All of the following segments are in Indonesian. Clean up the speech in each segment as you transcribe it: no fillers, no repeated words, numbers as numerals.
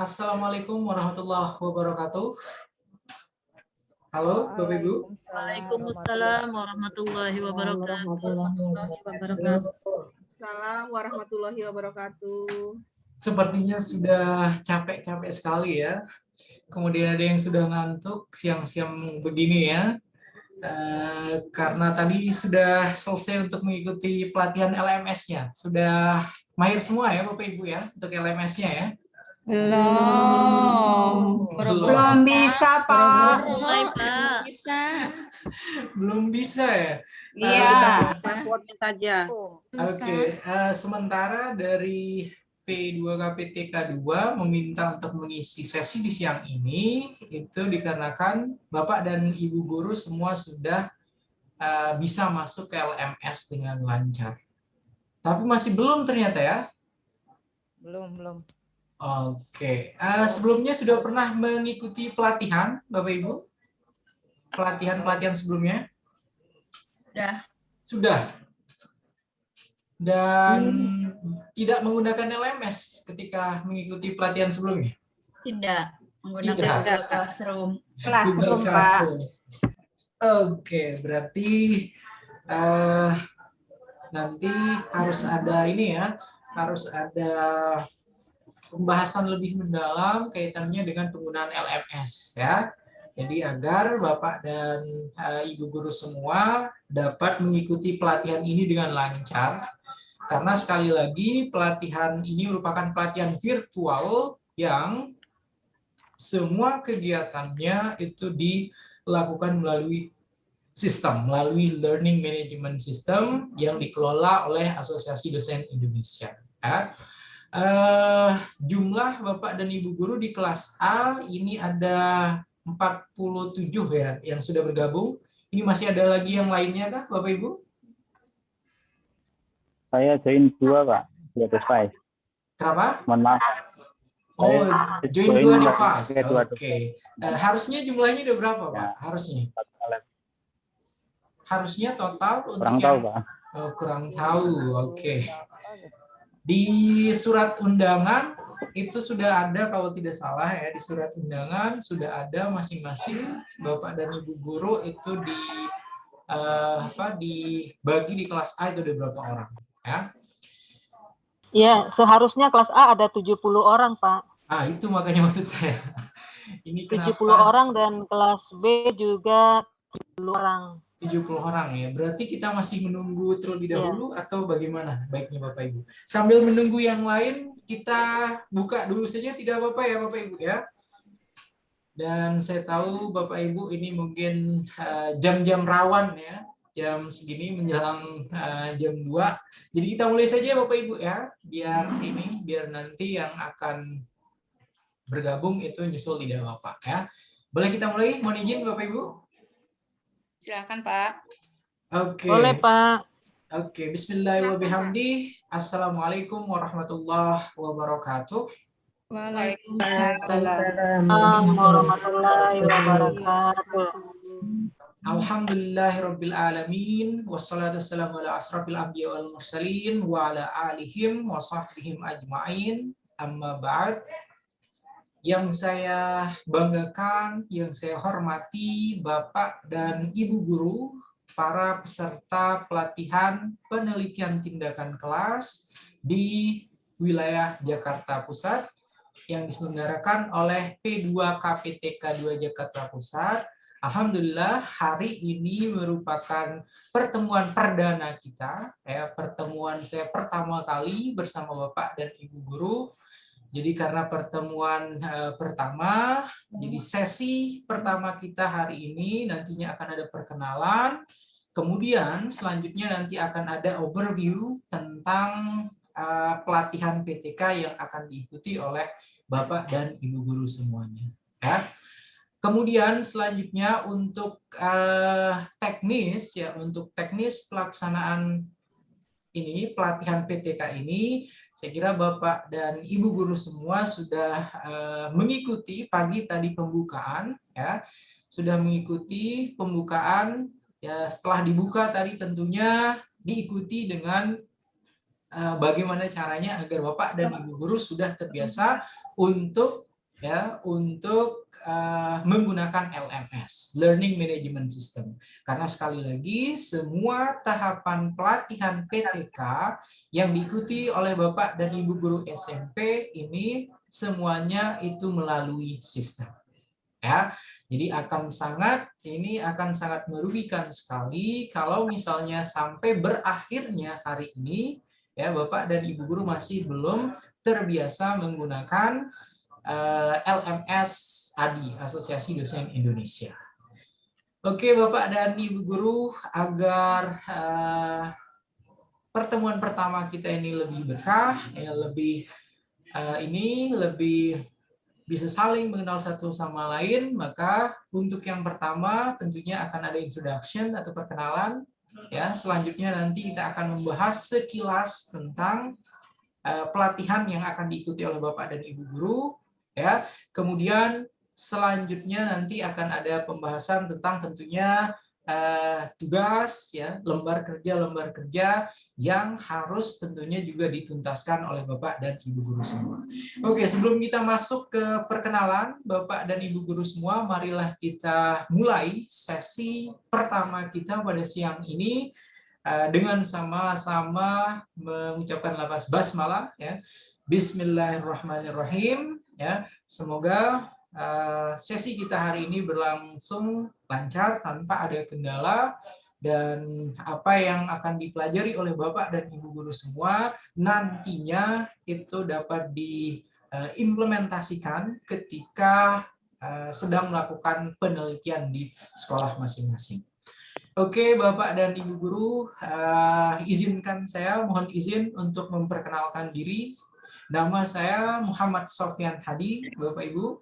Assalamualaikum warahmatullahi wabarakatuh. Halo, Bapak Ibu. Waalaikumsalam warahmatullahi wabarakatuh. Assalamualaikum warahmatullahi wabarakatuh. Sepertinya sudah capek-capek sekali ya. Kemudian ada yang sudah ngantuk siang-siang begini ya. Karena tadi sudah selesai untuk mengikuti pelatihan LMS-nya. Sudah mahir semua ya Bapak Ibu ya untuk LMS-nya ya. Belum bisa, Pak. Belum bisa ya. Iya. Passwordnya saja. Oke, sementara dari P2KPTK 2 meminta untuk mengisi sesi di siang ini itu dikarenakan Bapak dan Ibu guru semua sudah bisa masuk ke LMS dengan lancar. Tapi masih belum ternyata ya? Belum. Oke, sebelumnya sudah pernah mengikuti pelatihan Bapak Ibu? Pelatihan sebelumnya? Sudah. Dan tidak menggunakan LMS ketika mengikuti pelatihan sebelumnya? Tidak, menggunakan Google Classroom. Classroom, Pak. Oke, berarti nanti harus ada ini ya, harus ada pembahasan lebih mendalam kaitannya dengan penggunaan LMS ya. Jadi agar Bapak dan Ibu guru semua dapat mengikuti pelatihan ini dengan lancar. Karena sekali lagi pelatihan ini merupakan pelatihan virtual yang semua kegiatannya itu dilakukan melalui sistem, melalui learning management system yang dikelola oleh Asosiasi Dosen Indonesia. Ya. Jumlah Bapak dan Ibu guru di kelas A ini ada 47 ya yang sudah bergabung. Ini masih ada lagi yang lainnya kah Bapak Ibu? Saya join 2, Pak. Di Fast. Kenapa? Mohon maaf. Oh, join 2 di Fast. Oke. Okay. Harusnya jumlahnya udah berapa, Pak? Ya. Harusnya total untuk kurang tahu, Pak. Oh, kurang tahu. Oke. Di surat undangan itu sudah ada kalau tidak salah ya, di surat undangan sudah ada masing-masing Bapak dan Ibu guru itu dibagi di kelas A itu ada berapa orang ya? Iya, seharusnya kelas A ada 70 orang, Pak. Itu makanya maksud saya. Ini 70 kenapa? orang dan kelas B juga 70 orang. 70 orang ya. Berarti kita masih menunggu terlebih dahulu atau bagaimana baiknya Bapak Ibu? Sambil menunggu yang lain, kita buka dulu saja tidak apa-apa ya Bapak Ibu ya. Dan saya tahu Bapak Ibu ini mungkin jam-jam rawan ya. Jam segini menjelang jam 2. Jadi kita mulai saja Bapak Ibu ya. Biar nanti yang akan bergabung itu nyusul tidak apa-apa ya. Boleh kita mulai? Mohon izin Bapak Ibu. Silakan, Pak. Oke. Boleh, Pak. Oke, bismillahirrahmanirrahim. Assalamualaikum warahmatullahi wabarakatuh. Waalaikumsalam warahmatullahi wabarakatuh. Alhamdulillahirabbil alamin wassalatu wassalamu ala asrafil anbiya wal mursalin wa ala alihim wa sahbihim ajmain. Amma ba'd. Yang saya banggakan, yang saya hormati Bapak dan Ibu guru, para peserta pelatihan penelitian tindakan kelas di wilayah Jakarta Pusat yang diselenggarakan oleh P2KPTK 2 Jakarta Pusat. Alhamdulillah hari ini merupakan pertemuan perdana kita, pertemuan saya pertama kali bersama Bapak dan Ibu guru. Jadi karena pertemuan pertama, jadi sesi pertama kita hari ini nantinya akan ada perkenalan, kemudian selanjutnya nanti akan ada overview tentang pelatihan PTK yang akan diikuti oleh Bapak dan Ibu guru semuanya. Ya. Kemudian selanjutnya untuk teknis pelaksanaan ini pelatihan PTK ini. Saya kira Bapak dan Ibu guru semua sudah mengikuti pagi tadi pembukaan, ya, sudah mengikuti pembukaan. Ya, setelah dibuka tadi tentunya diikuti dengan bagaimana caranya agar Bapak dan Ibu guru sudah terbiasa untuk ya untuk menggunakan LMS, Learning Management System. Karena sekali lagi semua tahapan pelatihan PTK yang diikuti oleh Bapak dan Ibu guru SMP ini semuanya itu melalui sistem. Ya, jadi ini akan sangat merugikan sekali kalau misalnya sampai berakhirnya hari ini ya Bapak dan Ibu guru masih belum terbiasa menggunakan LMS ADI, Asosiasi Dosen Indonesia. Oke Bapak dan Ibu guru, agar pertemuan pertama kita ini lebih berkah, ya, lebih bisa saling mengenal satu sama lain, maka untuk yang pertama tentunya akan ada introduction atau perkenalan. Ya, selanjutnya nanti kita akan membahas sekilas tentang pelatihan yang akan diikuti oleh Bapak dan Ibu guru. Ya, kemudian selanjutnya nanti akan ada pembahasan tentang tentunya tugas, ya, lembar kerja yang harus tentunya juga dituntaskan oleh Bapak dan Ibu guru semua. Oke, sebelum kita masuk ke perkenalan Bapak dan Ibu guru semua, marilah kita mulai sesi pertama kita pada siang ini dengan sama-sama mengucapkan lafaz basmalah, ya. Bismillahirrahmanirrahim, ya. Semoga sesi kita hari ini berlangsung lancar tanpa ada kendala, dan apa yang akan dipelajari oleh Bapak dan Ibu guru semua nantinya itu dapat diimplementasikan ketika sedang melakukan penelitian di sekolah masing-masing. Oke, Bapak dan Ibu guru, mohon izin untuk memperkenalkan diri. Nama saya Muhammad Sofyan Hadi, Bapak Ibu,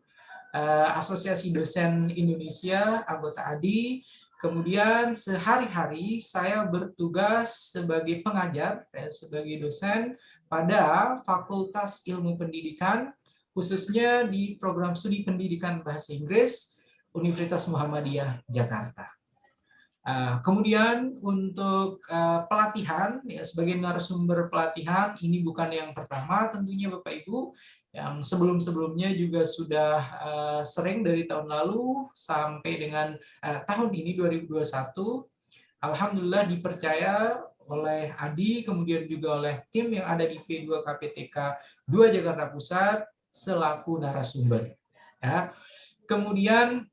Asosiasi Dosen Indonesia, anggota ADI. Kemudian sehari-hari saya bertugas sebagai pengajar, sebagai dosen pada Fakultas Ilmu Pendidikan, khususnya di program studi pendidikan bahasa Inggris Universitas Muhammadiyah Jakarta. Kemudian untuk pelatihan, ya, sebagai narasumber pelatihan ini bukan yang pertama tentunya Bapak Ibu, yang sebelum-sebelumnya juga sudah sering dari tahun lalu sampai dengan tahun ini 2021. Alhamdulillah dipercaya oleh ADI, kemudian juga oleh tim yang ada di P2 KPTK 2 Jakarta Pusat selaku narasumber. Ya. Kemudian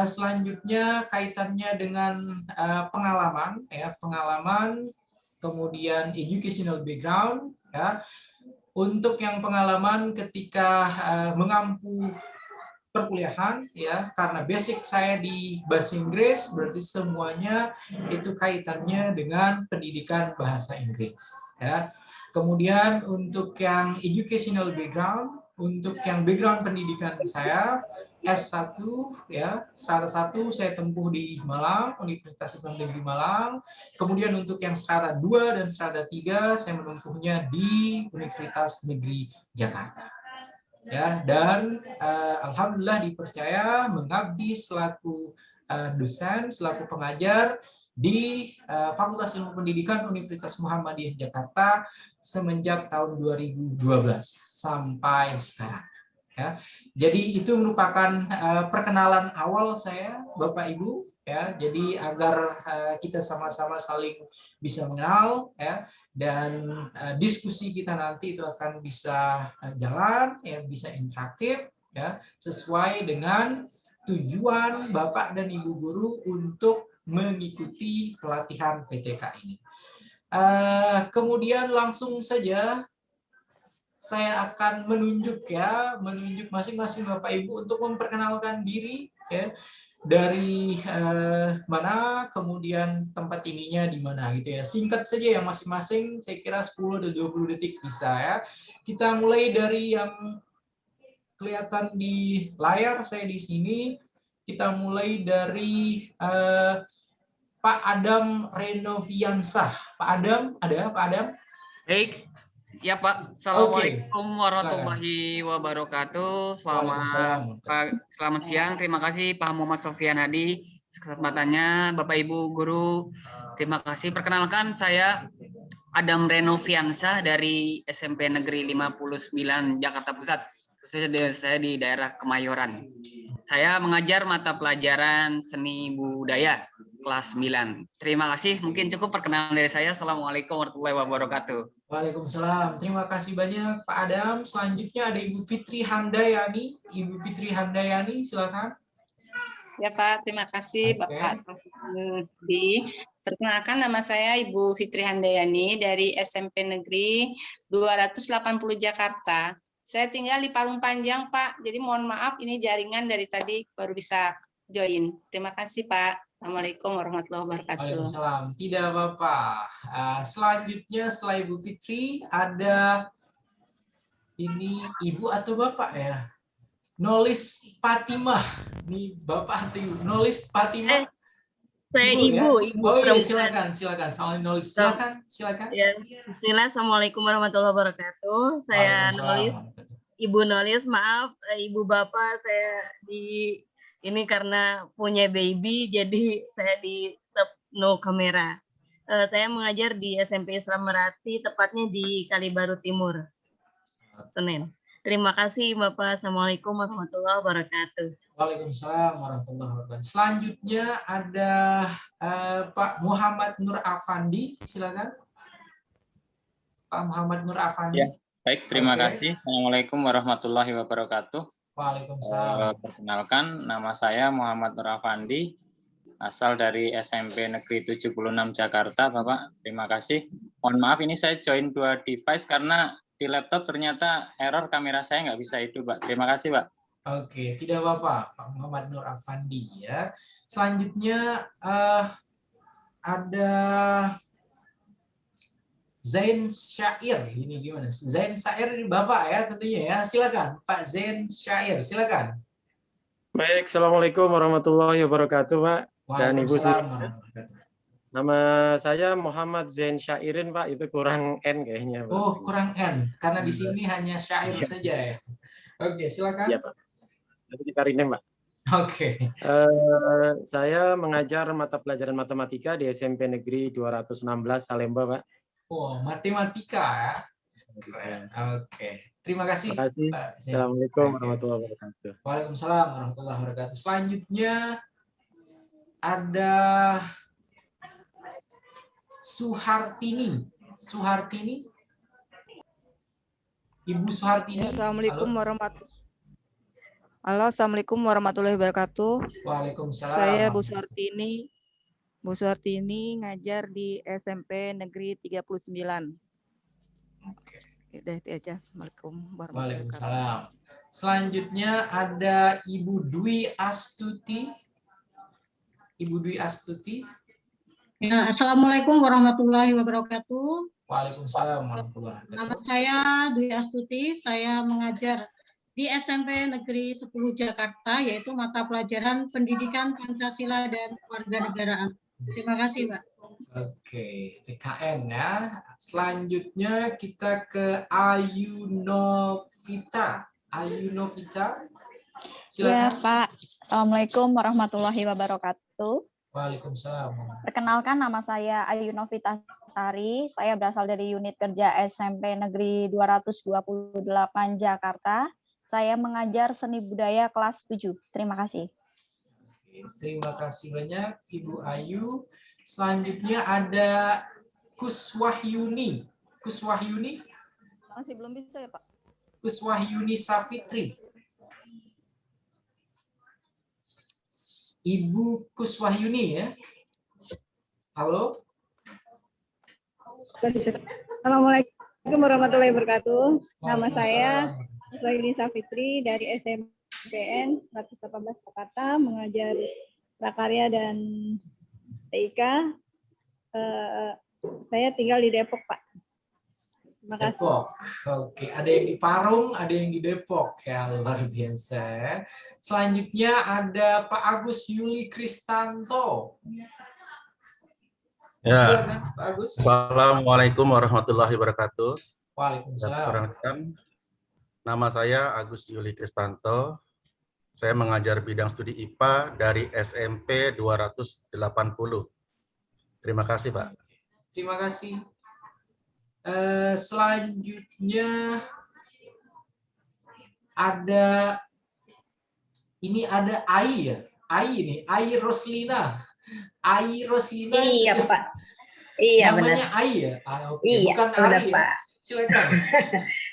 selanjutnya kaitannya dengan pengalaman, ya, kemudian educational background, ya. Untuk yang pengalaman ketika mengampu perkuliahan, ya, karena basic saya di bahasa Inggris, berarti semuanya itu kaitannya dengan pendidikan bahasa Inggris, ya. Kemudian untuk yang educational background, untuk yang background pendidikan saya S1, ya, strata 1 saya tempuh di Malang, Universitas Islam Negeri Malang. Kemudian untuk yang strata 2 dan strata 3 saya menempuhnya di Universitas Negeri Jakarta. Ya, dan alhamdulillah dipercaya mengabdi selaku dosen, selaku pengajar di Fakultas Ilmu Pendidikan Universitas Muhammadiyah Jakarta semenjak tahun 2012 sampai sekarang. Ya, jadi itu merupakan perkenalan awal saya, Bapak Ibu. Ya, jadi agar kita sama-sama saling bisa mengenal, ya, dan diskusi kita nanti itu akan bisa jalan, ya, bisa interaktif, ya, sesuai dengan tujuan Bapak dan Ibu guru untuk mengikuti pelatihan PTK ini. Kemudian langsung saja saya akan menunjuk masing-masing Bapak Ibu untuk memperkenalkan diri, ya, dari mana, kemudian tempat ininya di mana, gitu ya. Singkat saja ya masing-masing, saya kira 10 atau 20 detik bisa, ya. Kita mulai dari yang kelihatan di layar saya di sini. Kita mulai dari Pak Adam Renoviansah. Pak Adam, ada Pak Adam? Baik, ya Pak. Assalamualaikum warahmatullahi wabarakatuh. Selamat siang. Terima kasih Pak Muhammad Sofyan Hadi kesempatannya. Bapak Ibu guru, terima kasih. Perkenalkan, saya Adam Renoviansah dari SMP Negeri 59 Jakarta Pusat. Saya di daerah Kemayoran. Saya mengajar mata pelajaran seni budaya kelas 9. Terima kasih. Mungkin cukup perkenalan dari saya. Assalamualaikum warahmatullahi wabarakatuh. Waalaikumsalam. Terima kasih banyak Pak Adam. Selanjutnya ada Ibu Fitri Handayani. Ibu Fitri Handayani, silakan. Ya Pak, terima kasih Oke. Bapak. Perkenalkan, nama saya Ibu Fitri Handayani dari SMP Negeri 280 Jakarta. Saya tinggal di Parung Panjang, Pak. Jadi mohon maaf, ini jaringan dari tadi baru bisa join. Terima kasih, Pak. Assalamualaikum warahmatullahi wabarakatuh. Waalaikumsalam. Tidak apa-apa. Selanjutnya setelah Ibu Fitri ada ini Ibu atau Bapak ya? Nolis Fatimah. Ini Bapak atau Ibu? Nolis Fatimah. Saya ya? ibu Oh iya, perempuan. silakan. Soal Nolis, silakan. Ya, Bismillah, Assalamualaikum warahmatullahi wabarakatuh. Saya Nolis, Ibu Nolis, maaf Ibu Bapak, saya ini karena punya baby, jadi saya di no kamera. Saya mengajar di SMP Islam Merati, tepatnya di Kalibaru Timur, Senen. Terima kasih Bapak. Assalamualaikum warahmatullahi wabarakatuh. Waalaikumsalam warahmatullahi wabarakatuh. Selanjutnya ada Pak Muhammad Nur Afandi, silakan. Pak Muhammad Nur Afandi. Ya, baik, terima Oke. kasih. Assalamualaikum warahmatullahi wabarakatuh. Waalaikumsalam. Perkenalkan, nama saya Muhammad Nur Afandi, asal dari SMP Negeri 76 Jakarta, Bapak. Terima kasih. Mohon maaf, ini saya join 2 device karena di laptop ternyata error kamera saya nggak bisa itu, Pak. Terima kasih, Pak. Oke, tidak apa-apa, Pak Muhammad Nur Afandi ya. Selanjutnya ada Zain Syair. Ini gimana? Zain Syair ini Bapak ya tentunya ya. Silakan, Pak Zain Syair, silakan. Baik, Assalamualaikum warahmatullahi wabarakatuh, Pak. Dan Ibu Waalaikumsalam warahmatullahi wabarakatuh. Nama saya Muhammad Zain Syairin, Pak. Itu kurang N kayaknya, Pak. Oh, kurang N. Karena di sini hanya syair saja ya. Oke, silakan. Iya, Pak. Nanti kita rename, Pak. Oke. Saya mengajar mata pelajaran matematika di SMP Negeri 216 Salemba, Pak. Oh, matematika ya. Keren. Oke. Terima kasih. Terima kasih. Pak Zain. Assalamualaikum Oke. warahmatullahi wabarakatuh. Waalaikumsalam warahmatullahi wabarakatuh. Selanjutnya ada Suhartini. Suhartini. Ibu Suhartini. Assalamualaikum Halo. warahmatullahi Halo, Assalamualaikum warahmatullahi wabarakatuh. Waalaikumsalam. Saya Bu Suhartini. Bu Suhartini ngajar di SMP Negeri 39. Oke. Udah itu aja. Assalamualaikum warahmatullahi wabarakatuh. Waalaikumsalam. Selanjutnya ada Ibu Dwi Astuti. Ibu Dwi Astuti. Ya, Assalamualaikum warahmatullahi wabarakatuh. Waalaikumsalam warahmatullahi wabarakatuh. Nama saya Dwi Astuti. Saya mengajar di SMP Negeri 10 Jakarta, yaitu mata pelajaran Pendidikan Pancasila dan Kewarganegaraan. Terima kasih, Pak. Oke, TKN ya. Selanjutnya kita ke Ayu Novita. Ayu Novita. Ya, Silakan. Pak. Assalamualaikum warahmatullahi wabarakatuh. Waalaikumsalam. Perkenalkan, nama saya Ayu Novita Sari. Saya berasal dari unit kerja SMP Negeri 228 Jakarta. Saya mengajar seni budaya kelas 7. Terima kasih. Oke, terima kasih banyak Ibu Ayu. Selanjutnya ada Kuswahyuni. Kuswahyuni. Masih belum bisa ya, Pak? Kuswahyuni Safitri. Ibu Kuswahyuni ya. Halo. Assalamualaikum warahmatullahi wabarakatuh. Nama saya Waalaikumsalam. Kuswahyuni Safitri dari SMPN 118 Jakarta, mengajar prakarya dan TIK. Saya tinggal di Depok, Pak. Terima kasih. Depok. Oke, ada yang di Parung, ada yang di Depok ya, luar biasa. Selanjutnya ada Pak Agus Yuli Kristanto. Ya. Silakan, Pak Agus. Assalamualaikum warahmatullahi wabarakatuh. Waalaikumsalam. Perkenalkan, nama saya Agus Yuli Kristanto. Saya mengajar bidang studi IPA dari SMP 280. Terima kasih, Pak. Terima kasih. Selanjutnya ada ini ada Ai ya. Ai Roslina. Ai Roslina. Iya, Pak. Iya, namanya benar. Ai ya? Oke. Iya, Bukan benar, Ari ya. Pak. Silakan.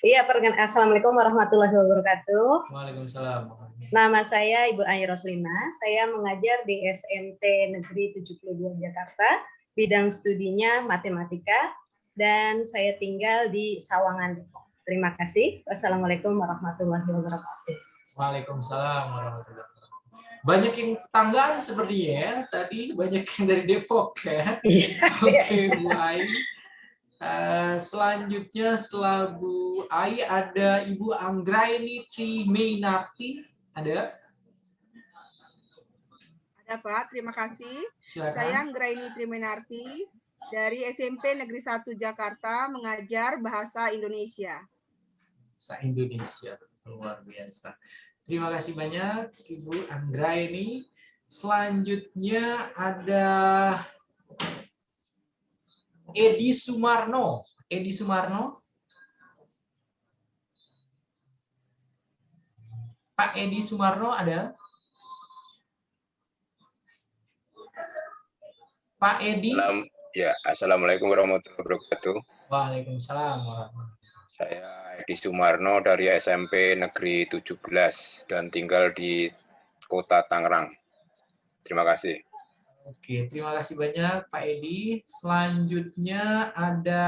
Iya, Assalamualaikum warahmatullahi wabarakatuh. Waalaikumsalam. Nama saya Ibu Ai Roslina. Saya mengajar di SMP Negeri 72 Jakarta. Bidang studinya matematika dan saya tinggal di Sawangan, Depok. Terima kasih. Wassalamualaikum warahmatullahi wabarakatuh. Waalaikumsalam warahmatullahi wabarakatuh. Banyak yang tetanggaan sepertinya ya. Tadi banyak yang dari Depok ya. Oke, Bu Ai. Selanjutnya setelah Bu Ai ada Ibu Anggraini Trimainarti. Ada? Ada, Pak. Terima kasih. Silakan. Saya Anggraini Trimainarti dari SMP Negeri 1 Jakarta mengajar bahasa Indonesia. Bahasa Indonesia, luar biasa. Terima kasih banyak Ibu Anggraini. Selanjutnya ada Edi Sumarno. Edi Sumarno. Pak Edi Sumarno ada? Pak Edi. Ya, Assalamualaikum warahmatullahi wabarakatuh. Waalaikumsalam warahmatullahi wabarakatuh. Saya Edi Sumarno dari SMP Negeri 17 dan tinggal di Kota Tangerang. Terima kasih. Oke, terima kasih banyak Pak Edi. Selanjutnya ada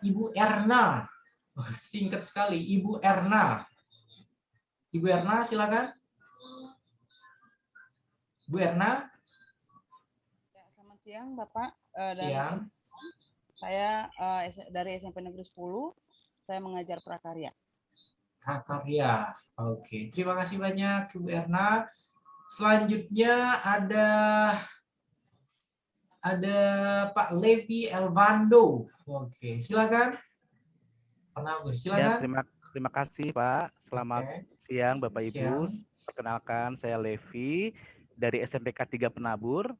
Ibu Erna. Oh, singkat sekali, Ibu Erna. Ibu Erna, silakan. Bu Erna. Selamat siang, Bapak. Siang. Saya dari SMP Negeri 10, saya mengajar prakarya. Prakarya. Oke, terima kasih banyak Ibu Erna. Selanjutnya ada Pak Levi Elvando. Oke, silakan. Silakan. Ya, terima kasih Pak. Selamat siang Bapak Ibu. Perkenalkan saya Levi dari SMPK 3 Penabur.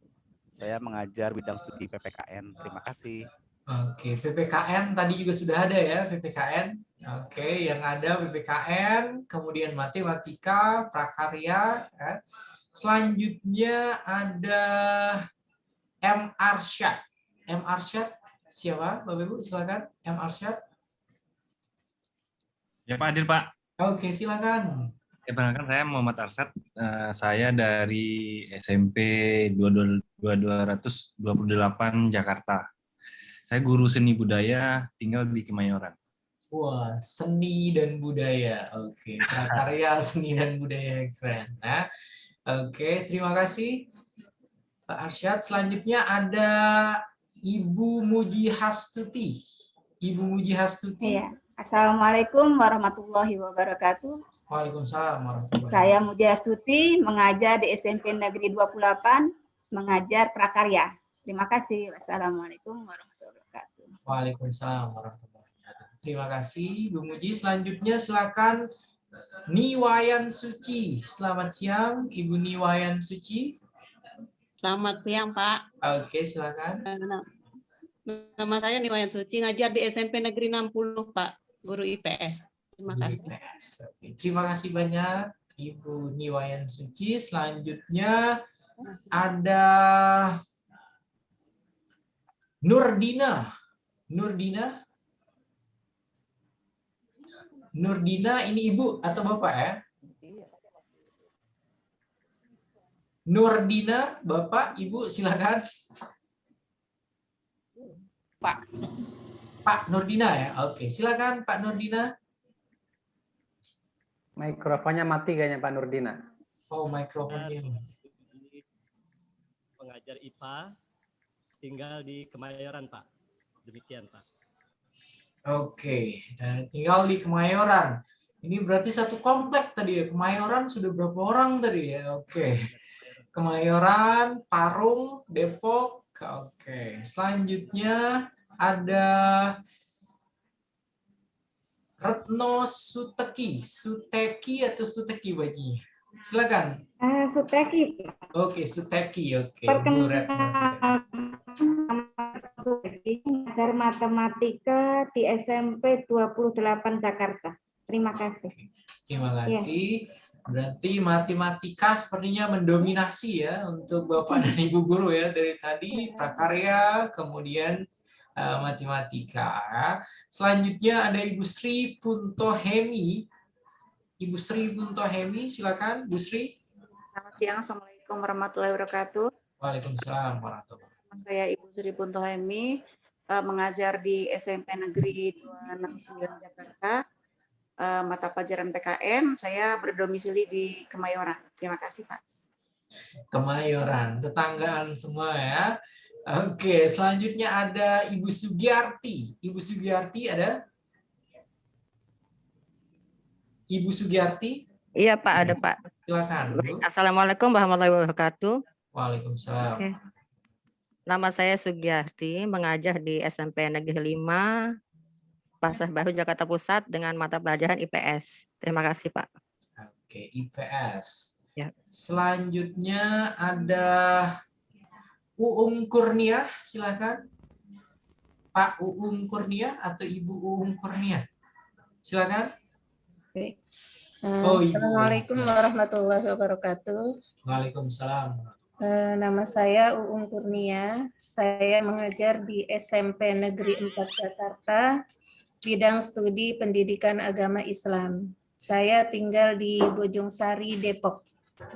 Saya mengajar bidang studi PPKN. Terima kasih. Oke, PPKN tadi juga sudah ada ya, PPKN. Oke, yang ada PPKN, kemudian matematika, prakarya. Ya. Selanjutnya ada M. Arsyad. M. Arsyad, siapa Bapak Ibu? Silakan, M. Arsyad. Ya Pak, hadir Pak. Oke, silakan. Ya, perkenalkan saya Muhammad Arsyad. Saya dari SMP 228 Jakarta. Saya guru seni budaya, tinggal di Kemayoran. Wah, seni dan budaya. Oke, prakarya seni dan budaya keren. Nah, oke, terima kasih Pak Arsyad. Selanjutnya ada Ibu Muji Hastuti. Ibu Muji Hastuti. Iya. Assalamualaikum warahmatullahi wabarakatuh. Waalaikumsalam warahmatullahi wabarakatuh. Saya Muji Hastuti, mengajar di SMP Negeri 28, mengajar prakarya. Terima kasih. Wassalamualaikum warahmatullahi wabarakatuh. Waalaikumsalam warahmatullahi wabarakatuh. Terima kasih Bu Muji. Selanjutnya silakan Niwayan Suci. Selamat siang Ibu Niwayan Suci. Selamat siang Pak. Oke, silakan. Nama saya Niwayan Suci, ngajar di SMP Negeri 60 Pak, guru IPS. Terima kasih. IPS. Oke. Terima kasih banyak Ibu Niwayan Suci. Selanjutnya ada Nurdina. Nurdina. Nurdina ini Ibu atau Bapak ya? Nurdina, Bapak, Ibu, silakan. Pak Nurdina ya? Oke, silakan Pak Nurdina. Mikrofonnya mati kayaknya Pak Nurdina. Oh, mikrofonnya. Pengajar IPA, tinggal di Kemayoran Pak. Demikian Pak. Oke, tinggal di Kemayoran. Ini berarti satu komplek tadi ya. Kemayoran sudah berapa orang tadi ya? Oke. Kemayoran, Parung, Depok. Oke. Selanjutnya ada Retno Suteki. Suteki atau Suteki bajinya? Silakan. Suteki. Oke, Suteki. Oke. Perkenalkan, mengajar matematika di SMP 28 Jakarta. Terima kasih. Terima kasih. Berarti matematika sepertinya mendominasi ya untuk Bapak dan Ibu guru ya, dari tadi prakarya, kemudian matematika. Selanjutnya ada Ibu Sri Puntohemi. Ibu Sri Puntohemi, silakan Bu Sri. Selamat siang, Assalamualaikum warahmatullahi wabarakatuh. Waalaikumsalam warahmatullahi wabarakatuh. Saya Ibu Sri Puntohemi, mengajar di SMP Negeri 269 Jakarta. Mata pelajaran PKN, saya berdomisili di Kemayoran. Terima kasih, Pak. Kemayoran, tetanggaan semua ya. Oke, selanjutnya ada Ibu Sugiyarti. Ibu Sugiyarti ada? Ibu Sugiyarti? Iya Pak, ada Pak. Silakan. Bu. Assalamualaikum warahmatullahi wabarakatuh. Waalaikumsalam. Oke. Nama saya Sugiyarti, mengajar di SMP Negeri 5, Pasar Baru, Jakarta Pusat dengan mata pelajaran IPS. Terima kasih, Pak. Oke, IPS. Ya. Selanjutnya ada Uung Kurnia, silakan. Pak Uung Kurnia atau Ibu Uung Kurnia? Silakan. Oke. Oh, Assalamualaikum warahmatullahi wabarakatuh. Waalaikumsalam. Nama saya Uung Kurnia. Saya mengajar di SMP Negeri 4 Jakarta, bidang studi pendidikan agama Islam. Saya tinggal di Bojong Sari, Depok.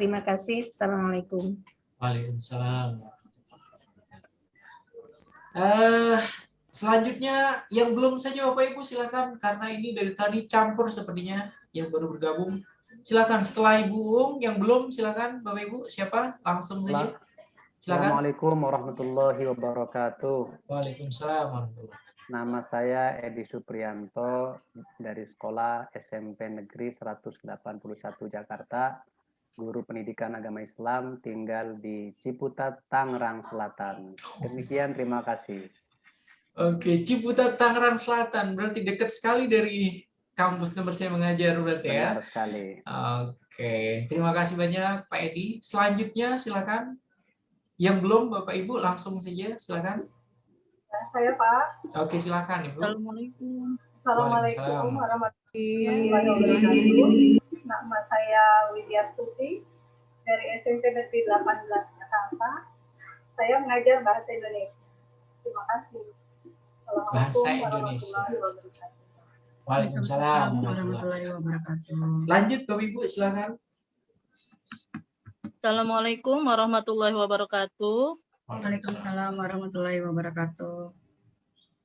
Terima kasih. Assalamualaikum. Waalaikumsalam. Selanjutnya yang belum saja Bapak Ibu silakan, karena ini dari tadi campur sepertinya yang baru bergabung. Silakan setelah Ibu Uung, yang belum silakan Bapak Ibu, siapa? Langsung saja. Silakan. Assalamualaikum warahmatullahi wabarakatuh. Waalaikumsalam warahmatullahi wabarakatuh. Nama saya Edi Suprianto dari sekolah SMP Negeri 181 Jakarta, guru pendidikan agama Islam, tinggal di Ciputat, Tangerang Selatan. Demikian, terima kasih. Oke, Ciputat, Tangerang Selatan, berarti dekat sekali dari kampus tempat saya mengajar berarti ya. Benar sekali. Oke, terima kasih banyak Pak Edi. Selanjutnya silakan. Yang belum Bapak Ibu langsung saja silakan. Saya Pak. Oke, silakan Ibu. Assalamualaikum. Assalamualaikum warahmatullahi Waalaikumsalam. wabarakatuh. Nama saya Widya Stuti dari SMP Negeri 18 Jakarta. Saya mengajar bahasa Indonesia. Terima kasih. Assalamualaikum Bahasa Indonesia. warahmatullahi wabarakatuh. Waalaikumsalam warahmatullahi wabarakatuh. Lanjut Bapak Ibu silakan. Assalamualaikum warahmatullahi wabarakatuh. Waalaikumsalam warahmatullahi wabarakatuh.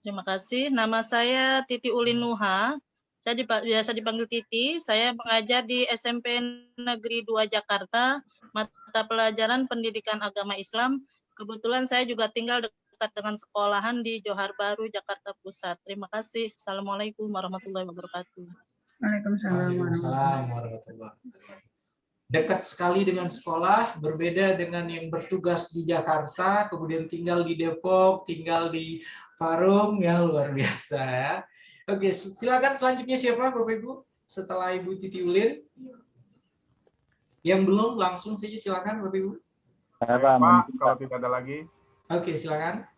Terima kasih. Nama saya Titi Ulin Nuha. Saya biasa dipanggil Titi. Saya mengajar di SMP Negeri 2 Jakarta, mata pelajaran pendidikan agama Islam. Kebetulan saya juga tinggal dekat dengan sekolahan di Johar Baru, Jakarta Pusat. Terima kasih. Assalamualaikum warahmatullahi wabarakatuh. Waalaikumsalam warahmatullahi wabarakatuh. Dekat sekali dengan sekolah, berbeda dengan yang bertugas di Jakarta, kemudian tinggal di Depok, tinggal di Parung, ya luar biasa ya. Oke, silakan selanjutnya siapa Bapak Ibu? Setelah Ibu Titi Ulin. Yang belum langsung saja silakan Bapak Ibu. Pak, kalau tidak ada lagi. Oke, silakan.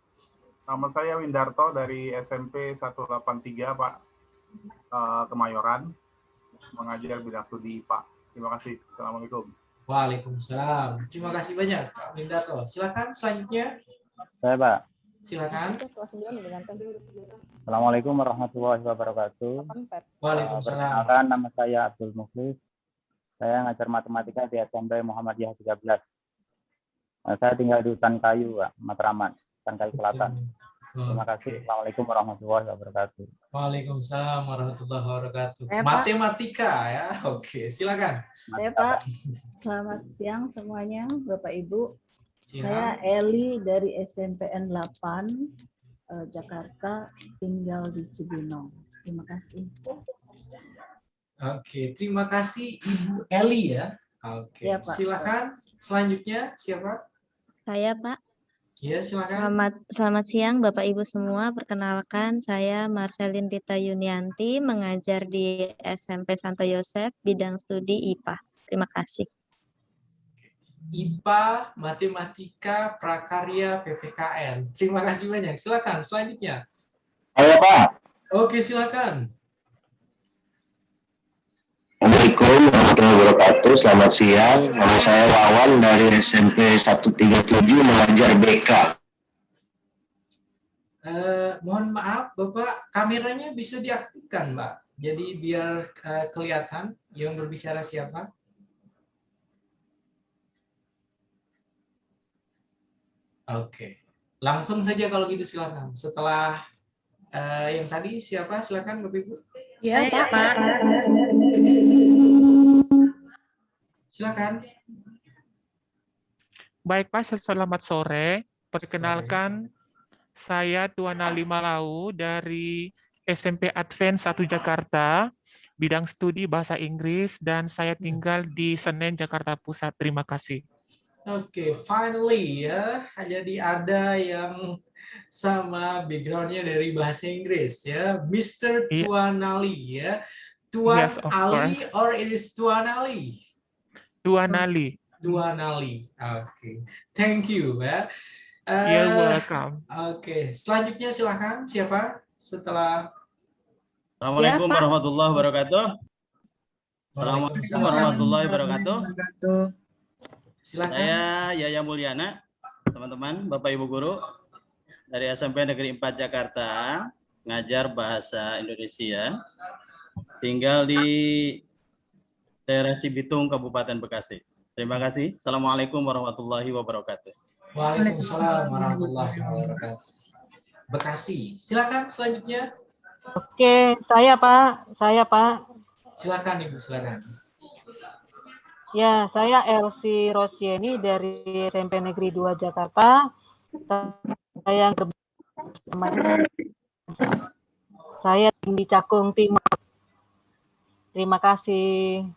Nama saya Windarto dari SMP 183, Pak, Kemayoran, mengajar bidang studi IPA. Terima kasih. Assalamualaikum. Waalaikumsalam. Terima kasih banyak Pak Windarto. Silakan selanjutnya. Saya Pak. Silakan. Assalamualaikum warahmatullahi wabarakatuh. Waalaikumsalam. Perkenalkan, nama saya Abdul Muflis. Saya ngajar matematika di SMP Muhammadiyah 13. Saya tinggal di Hutan Kayu, Pak, Matraman, Hutan Kayu Selatan. Terima kasih. Assalamualaikum warahmatullahi wabarakatuh. Waalaikumsalam warahmatullahi wabarakatuh. Pak. Matematika ya. Oke, silakan. Saya Pak. Selamat siang semuanya, Bapak Ibu. Siang. Saya Eli dari SMPN 8 Jakarta, tinggal di Cibinong. Terima kasih. Oke, terima kasih Ibu Eli ya. Oke, Ya, Pak. silakan. Selanjutnya siapa? Saya Pak. Ya, silakan. Selamat siang Bapak Ibu semua. Perkenalkan saya Marcelin Rita Yunianti, mengajar di SMP Santo Yosef, bidang studi IPA. Terima kasih. IPA, Matematika, Prakarya, PPKN. Terima kasih banyak. Silakan selanjutnya. Saya Pak. Oke, silakan. warahmatullahi wabarakatuh. Selamat siang. Nama saya Wawan dari SMP 137 mengajar BK. Mohon maaf, Bapak, kameranya bisa diaktifkan, Mbak. Jadi biar kelihatan yang berbicara siapa. Oke, langsung saja kalau gitu silakan. Setelah yang tadi siapa? Silakan Bapak Ibu. Ya, Pak. Silakan. Baik Pak, selamat sore. Perkenalkan, saya Tuan Ali Malau dari SMP Advent 1 Jakarta, bidang studi Bahasa Inggris, dan saya tinggal di Senen, Jakarta Pusat. Terima kasih. Oke, finally ya. Jadi ada yang sama backgroundnya dari bahasa Inggris ya, Mr. Tuan Ali ya. Tuan Yes, of Ali course. or it is Tuan Ali? Tuan Ali. Tuan Ali. Oke, thank you ya. You're welcome. Oke, selanjutnya silakan siapa setelah. Assalamualaikum Ya, Pak. warahmatullahi wabarakatuh. Assalamualaikum warahmatullahi wabarakatuh. Silakan. Saya Yaya Mulyana, teman-teman, Bapak Ibu guru dari SMP Negeri 4 Jakarta, ngajar bahasa Indonesia, tinggal di daerah Cibitung, Kabupaten Bekasi. Terima kasih. Assalamualaikum warahmatullahi wabarakatuh. Waalaikumsalam warahmatullahi wabarakatuh. Bekasi. Silakan selanjutnya. Oke, saya Pak. Silakan Ibu, silakan. Ya, saya Elsie Rosieni dari SMP Negeri 2 Jakarta. Saya saya di Cakung Timur. Terima kasih.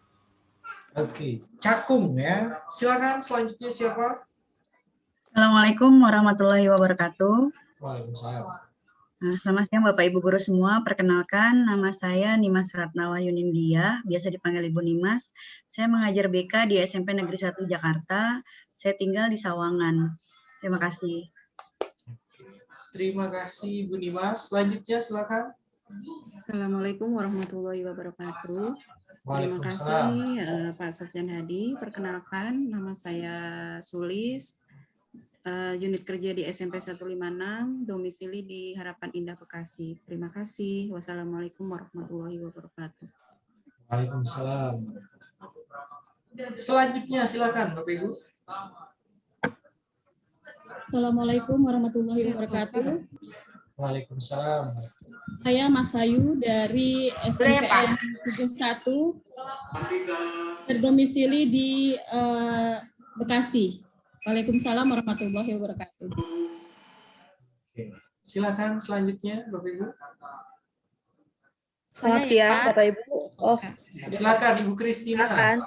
Oke, Cakung ya. Silakan selanjutnya siapa? Assalamualaikum warahmatullahi wabarakatuh. Waalaikumsalam. Nah, selamat siang Bapak Ibu Guru semua. Perkenalkan, nama saya Nimas Ratnawa Yunindya, biasa dipanggil Ibu Nimas. Saya mengajar BK di SMP Negeri 1 Jakarta. Saya tinggal di Sawangan. Terima kasih. Terima kasih Bu Nimas. Selanjutnya silakan. Assalamualaikum warahmatullahi wabarakatuh. Terima Waalaikumsalam. kasih Pak Sofyan Hadi. Perkenalkan, nama saya Sulis. Unit kerja di SMP 156, domisili di Harapan Indah Bekasi. Terima kasih. Wassalamualaikum warahmatullahi wabarakatuh. Waalaikumsalam. Selanjutnya silakan Bapak Ibu. Assalamualaikum warahmatullahi wabarakatuh. Waalaikumsalam. Saya Mas Ayu dari SMPN 71, berdomisili di Bekasi. Waalaikumsalam warahmatullahi wabarakatuh. Silakan selanjutnya Bapak Ibu. Selamat siang Bapak Ibu. Oh, Silakan Ibu Kristina. silakan.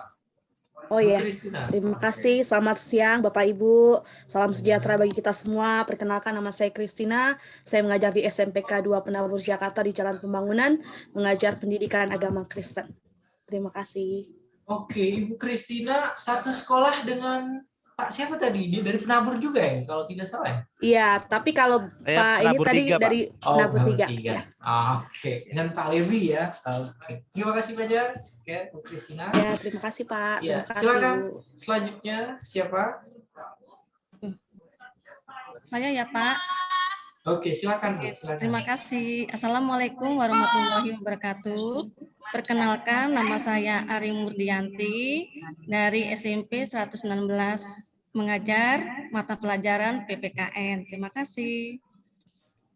Oh Ibu ya, Kristina. terima kasih. Selamat siang Bapak Ibu. Salam sejahtera bagi kita semua. Perkenalkan, nama saya Kristina. Saya mengajar di SMPK 2 Penabur Jakarta di Jalan Pembangunan, mengajar pendidikan agama Kristen. Terima kasih. Oke, Ibu Kristina satu sekolah dengan Pak siapa tadi? Dia dari Penabur juga ya, kalau tidak salah ya? Iya, tapi kalau Saya Pak ini Penabur tadi 3, Pak. dari Penabur 3. Ya. Oke, dengan Pak Levi ya. Oke, terima kasih banyak ya Bu Kristina. Ya, terima kasih Pak. Ya, Terima kasih silakan Bu. selanjutnya siapa? Saya ya Pak. Oke, silakan Bu, silakan. Terima kasih. Assalamualaikum warahmatullahi wabarakatuh. Perkenalkan, nama saya Ari Murdianti dari SMP 119, mengajar mata pelajaran PPKN. Terima kasih.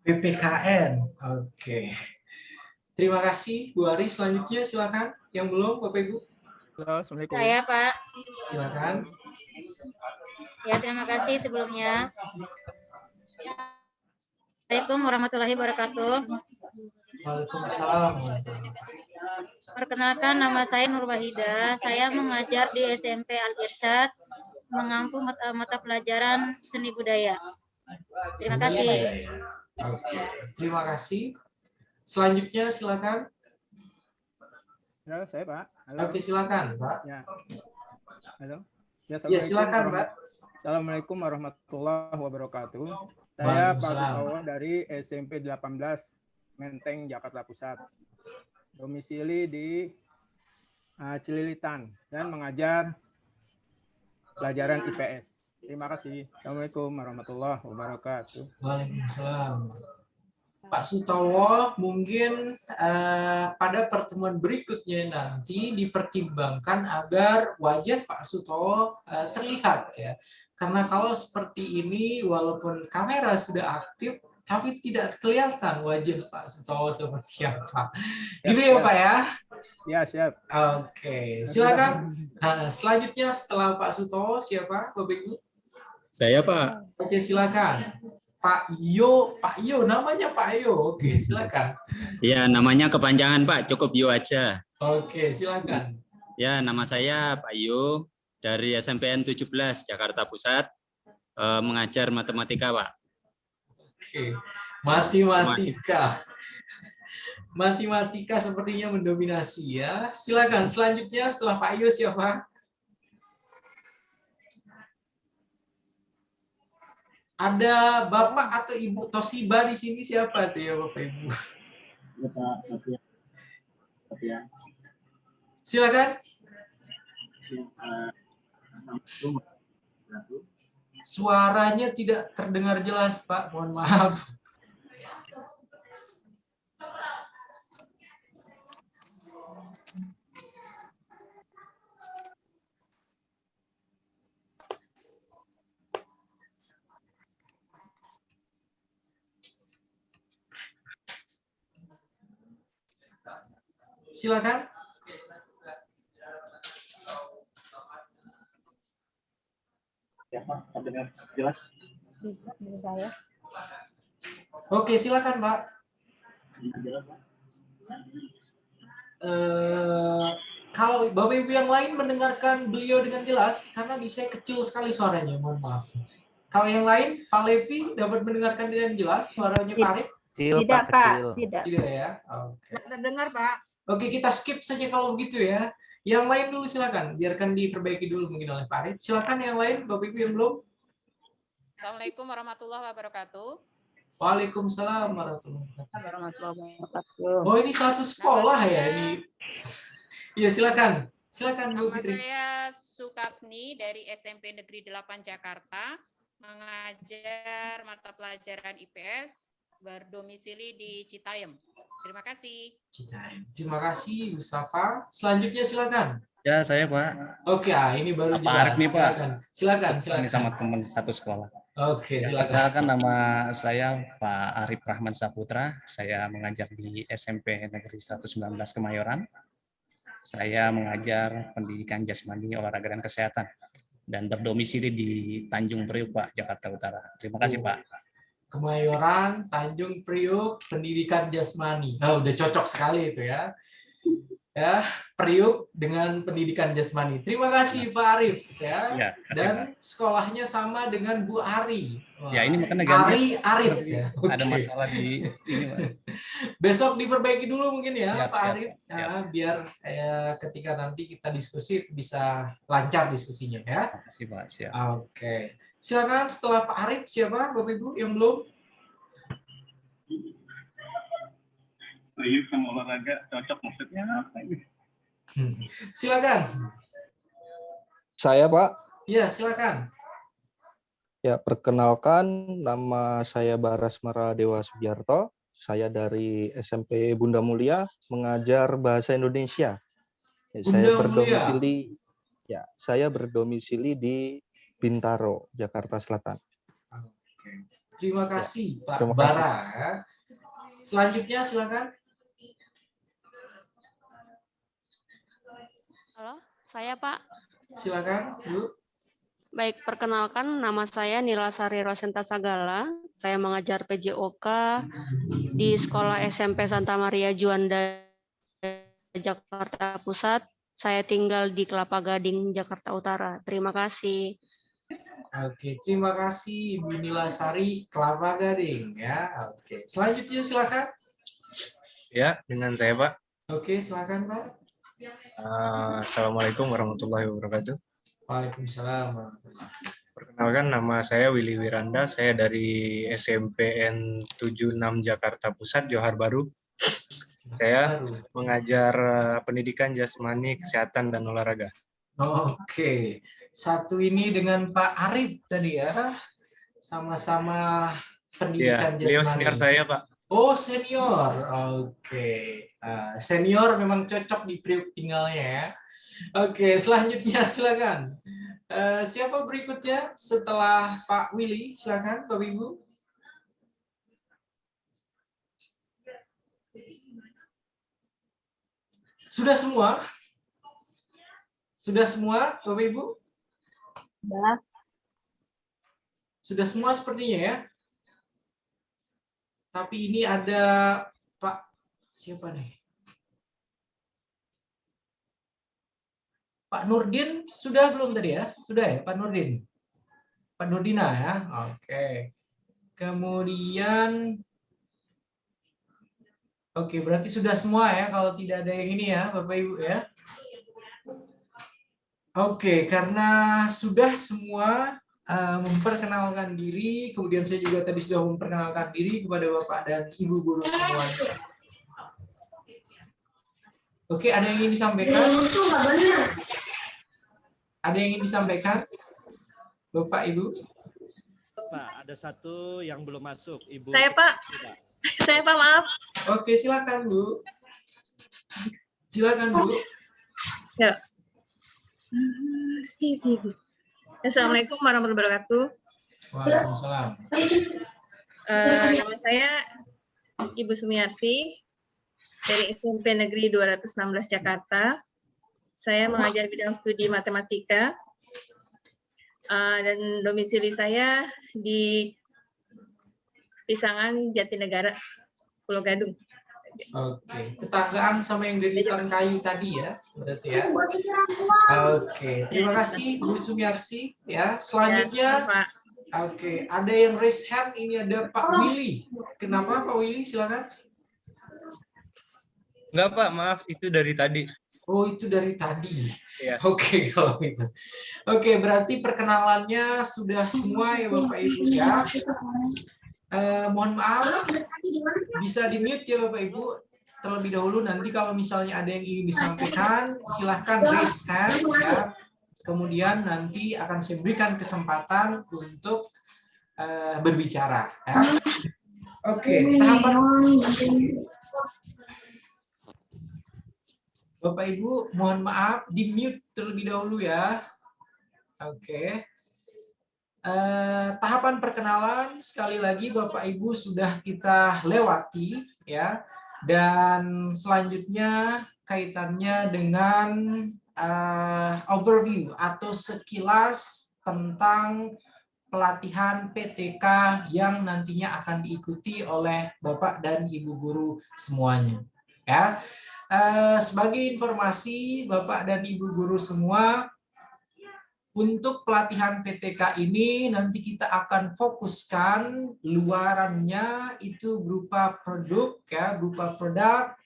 PPKN. Oke. Terima kasih Bu Ari. Selanjutnya silakan. Yang belum Bapak Ibu. Halo, Assalamualaikum. Saya Pak. Silakan. Ya, terima kasih sebelumnya. Assalamualaikum warahmatullahi wabarakatuh. Waalaikumsalam. Perkenalkan, nama saya Nur Wahida. Saya mengajar di SMP Al-Irsyad, mengampu mata pelajaran seni budaya. Terima kasih. Oke, terima kasih. Selanjutnya silakan. Halo, saya Pak. Halo. Oke, silakan Pak. Ya. Halo. Ya, silakan Pak. Assalamualaikum warahmatullahi wabarakatuh. Saya Pak Waalaikumsalam. Gunawan dari SMP 18 Menteng, Jakarta Pusat. Domisili di Cililitan dan mengajar pelajaran IPS. Terima kasih. Assalamualaikum warahmatullahi wabarakatuh. Waalaikumsalam. Pak Sutowo, mungkin pada pertemuan berikutnya nanti dipertimbangkan agar wajah Pak Sutowo terlihat ya. Karena kalau seperti ini, walaupun kamera sudah aktif, tapi tidak kelihatan wajah Pak Sutowo seperti apa. Gitu ya Pak ya? Ya, siap. Oke, silakan. Selanjutnya setelah Pak Sutowo, siapa Bapak Ibu? Saya Pak. Oke, silakan. Pak Yo, namanya Pak Yo. Oke, silakan. Ya, namanya kepanjangan Pak, cukup Yo aja. Oke, silakan. Ya, nama saya Pak Yo dari SMPN 17 Jakarta Pusat, mengajar matematika Pak. Oke, matematika. Matematika sepertinya mendominasi ya. Silakan selanjutnya setelah Pak Yo siapa? Ada Bapak atau Ibu Tosiba di sini siapa tuh ya Bapak Ibu? Silakan. Suaranya tidak terdengar jelas Pak, mohon maaf. Silakan. Ya, Pak, terdengar jelas. Bisa saya. Oke, silakan Pak. Kalau Bapak Ibu yang lain mendengarkan beliau dengan jelas, karena di saya kecil sekali suaranya, mohon maaf. Kalau yang lain, Pak Levi dapat mendengarkan dengan jelas suaranya Pak Arif? Tidak, Pak. Tidak. Tidak ya? Oke. Terdengar, Pak. Oke, kita skip saja kalau begitu ya. Yang lain dulu silakan, biarkan diperbaiki dulu mungkin oleh Pak Arif. Silakan yang lain, Bapak Ibu yang belum. Assalamualaikum warahmatullahi wabarakatuh. Waalaikumsalam warahmatullahi wabarakatuh. Oh, ini satu sekolah ya ini. Iya, silakan. Silakan Bu Nama Fitri. saya Sukasni dari SMP Negeri 8 Jakarta, mengajar mata pelajaran IPS, berdomisili di Citayam. Terima kasih. Terima kasih, Bu Safa. Selanjutnya silakan. Ya, saya Pak. Oke, ini baru Pak jelas. Arif nih Pak. Silakan. Ini sama teman satu sekolah. Oke, silakan. Perkenalkan nama saya Pak Arif Rahman Saputra. Saya mengajar di SMP Negeri 119 Kemayoran. Saya mengajar pendidikan jasmani, olahraga dan kesehatan dan berdomisili di Tanjung Priuk, Pak, Jakarta Utara. Terima kasih, Pak. Kemayoran, Tanjung Priuk, pendidikan jasmani. Oh, udah cocok sekali itu ya. Ya, Priuk dengan pendidikan jasmani. Terima kasih Pak Arif ya. Ya, dan sekolahnya sama dengan Bu Ari. Wah, ya, ini makanya ganti. Arif ya. Ada Oke. masalah di ini, Pak. Besok diperbaiki dulu mungkin ya, Siap, Pak siap, Arif. siap. Ya, biar ketika nanti kita diskusi itu bisa lancar diskusinya ya. Terima kasih, Pak. Siap. Oke. Silakan setelah Pak Arif siapa Bapak Ibu yang belum? Priuk sama olahraga cocok maksudnya apa ini? Silakan. Saya Pak. Iya, silakan. Ya, perkenalkan nama saya Barasmara Dewa Sugiarto. Saya dari SMP Bunda Mulia mengajar bahasa Indonesia. Ya, saya berdomisili di Bintaro, Jakarta Selatan. Oke. Terima kasih Pak Terima kasih. Bara. Selanjutnya silakan. Halo, saya Pak. Silakan, Bu. Baik, perkenalkan nama saya Nilasari Rosenta Sagala. Saya mengajar PJOK di Sekolah SMP Santa Maria Juanda, Jakarta Pusat. Saya tinggal di Kelapa Gading, Jakarta Utara. Terima kasih. Oke, terima kasih Ibu Nilasari Kelapa Gading ya. Oke. Selanjutnya silakan. Ya, dengan saya Pak. Oke, silakan Pak. Assalamualaikum warahmatullahi wabarakatuh. Waalaikumsalam. Perkenalkan nama saya Willy Wiranda, saya dari SMPN 76 Jakarta Pusat, Johar Baru. Saya mengajar pendidikan jasmani, kesehatan, dan olahraga. Oke, satu ini dengan Pak Arif tadi ya, sama-sama pendidikan Iya, beliau jasmani. senior saya, Pak. Oh, senior. Oke. Senior memang cocok di periuk tinggalnya ya. Oke, selanjutnya silakan. Siapa berikutnya setelah Pak Willy? Silakan, Bapak Ibu. Sudah semua? Sudah semua, Bapak Ibu? Sudah. Sudah semua sepertinya ya. Tapi ini ada Pak siapa nih? Pak Nurdin sudah belum tadi ya? Sudah ya, Pak Nurdin. Pak Nurdina ya. Oke. Kemudian oke, berarti sudah semua ya kalau tidak ada yang ini ya, Bapak Ibu ya. Oke, karena sudah semua memperkenalkan diri, kemudian saya juga tadi sudah memperkenalkan diri kepada Bapak dan Ibu guru semuanya. Oke, ada yang ingin disampaikan? Ada yang ingin disampaikan? Bapak, Ibu? Pak, ada satu yang belum masuk, Ibu. Saya, Pak. Saya, Pak, maaf. Oke, silakan, Bu. Silakan, Bu. Ya. Assalamualaikum warahmatullahi wabarakatuh. Waalaikumsalam. Nama saya Ibu Sumiarsi dari SMP Negeri 216 Jakarta. Saya mengajar bidang studi matematika dan domisili saya di Pisangan, Jatinegara, Pulau Gadung. Oke, tetanggaan sama yang dari kayu tadi ya, berarti ya. Oke, terima kasih Bu Sumiarsi ya. Selanjutnya, oke, ada yang raise hand, ini ada Pak Willy. Kenapa Pak Willy? Silakan. Enggak, Pak, maaf, itu dari tadi. Oh, itu dari tadi. Iya. Oke, kalau itu. Oke, berarti perkenalannya sudah semua ya Bapak Ibu ya. Mohon maaf, bisa di-mute ya Bapak Ibu terlebih dahulu. Nanti kalau misalnya ada yang ingin disampaikan, silahkan raise hand ya. Kemudian nanti akan saya berikan kesempatan untuk berbicara. Ya. Oke, tahapan Bapak Ibu, mohon maaf di-mute terlebih dahulu ya. Oke. Tahapan perkenalan sekali lagi Bapak Ibu sudah kita lewati ya, dan selanjutnya kaitannya dengan overview atau sekilas tentang pelatihan PTK yang nantinya akan diikuti oleh Bapak dan Ibu guru semuanya ya. Sebagai informasi Bapak dan Ibu guru semua, untuk pelatihan PTK ini nanti kita akan fokuskan luarannya itu berupa produk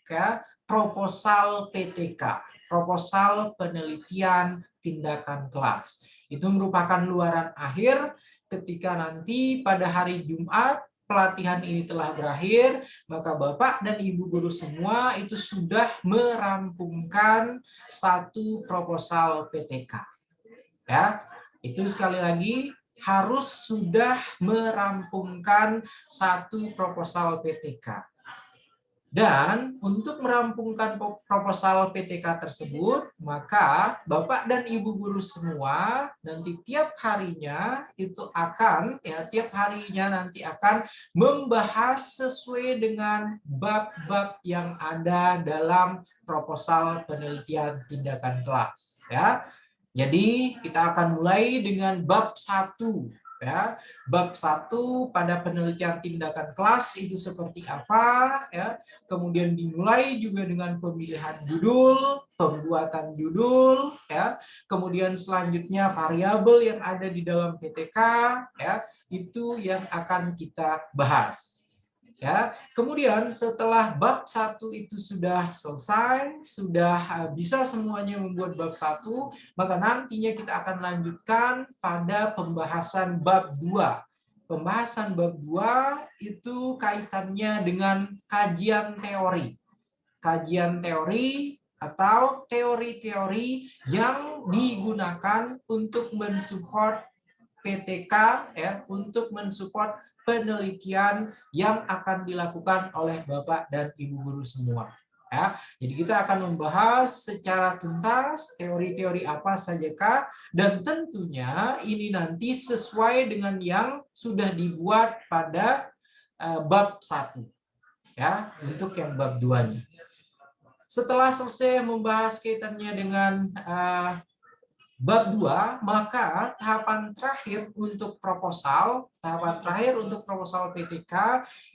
ya, proposal PTK, proposal penelitian tindakan kelas. Itu merupakan luaran akhir ketika nanti pada hari Jumat pelatihan ini telah berakhir, maka Bapak dan Ibu guru semua itu sudah merampungkan satu proposal PTK. Ya, itu sekali lagi harus sudah merampungkan satu proposal PTK. Dan untuk merampungkan proposal PTK tersebut, maka Bapak dan Ibu guru semua nanti tiap harinya nanti akan membahas sesuai dengan bab-bab yang ada dalam proposal penelitian tindakan kelas ya. Jadi kita akan mulai dengan bab 1 ya. Bab 1 pada penelitian tindakan kelas itu seperti apa ya. Kemudian dimulai juga dengan pemilihan judul, pembuatan judul ya. Kemudian selanjutnya variabel yang ada di dalam PTK ya, itu yang akan kita bahas. Ya, kemudian setelah bab 1 itu sudah selesai, sudah bisa semuanya membuat bab 1, maka nantinya kita akan lanjutkan pada pembahasan bab 2. Pembahasan bab 2 itu kaitannya dengan kajian teori. kajian teori atau teori-teori yang digunakan untuk mensupport PTK, ya, untuk mensupport penelitian yang akan dilakukan oleh Bapak dan Ibu guru semua. Ya, jadi kita akan membahas secara tuntas teori-teori apa sajakah, dan tentunya ini nanti sesuai dengan yang sudah dibuat pada bab 1, ya, untuk yang bab 2-nya. Setelah selesai membahas kaitannya dengan bab 2, maka tahapan terakhir untuk proposal PTK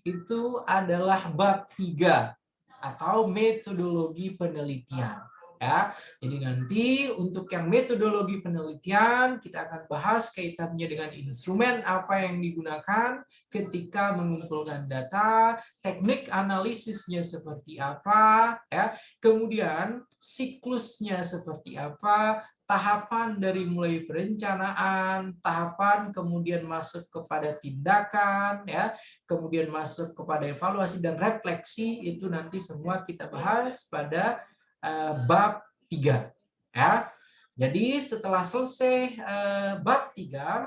itu adalah bab 3 atau metodologi penelitian. Ya, jadi nanti untuk yang metodologi penelitian kita akan bahas kaitannya dengan instrumen apa yang digunakan ketika mengumpulkan data, teknik analisisnya seperti apa, ya, kemudian siklusnya seperti apa, tahapan dari mulai perencanaan, tahapan kemudian masuk kepada tindakan, ya, kemudian masuk kepada evaluasi dan refleksi, itu nanti semua kita bahas pada bab 3. Ya. Jadi setelah selesai bab 3,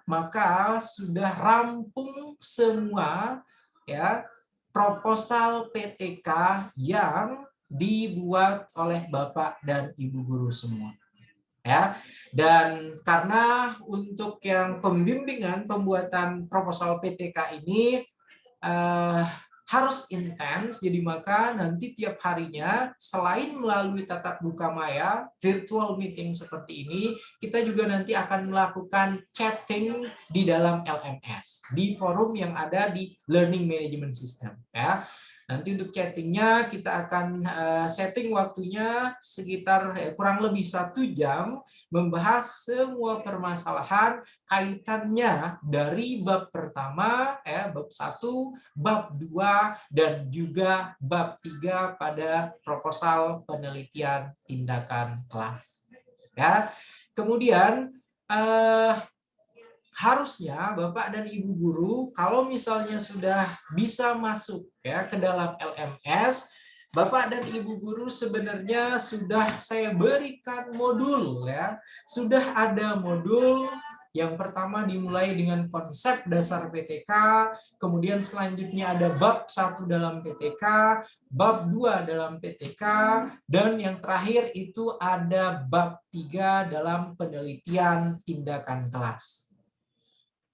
maka sudah rampung semua, ya, proposal PTK yang dibuat oleh Bapak dan Ibu guru semua. Ya, dan karena untuk yang pembimbingan pembuatan proposal PTK ini harus intens, jadi maka nanti tiap harinya selain melalui tatap muka maya, virtual meeting seperti ini, kita juga nanti akan melakukan chatting di dalam LMS, di forum yang ada di Learning Management System. Ya. Nanti untuk chattingnya kita akan setting waktunya sekitar kurang lebih 1 jam, membahas semua permasalahan kaitannya dari bab pertama, bab 1, bab 2, dan juga bab 3 pada proposal penelitian tindakan kelas. Ya, kemudian harusnya Bapak dan Ibu guru kalau misalnya sudah bisa masuk, ya, ke dalam LMS, Bapak dan Ibu guru sebenarnya sudah saya berikan modul, ya. Sudah ada modul. Yang pertama dimulai dengan konsep dasar PTK, kemudian selanjutnya ada bab 1 dalam PTK, bab 2 dalam PTK, dan yang terakhir itu ada bab 3 dalam penelitian tindakan kelas.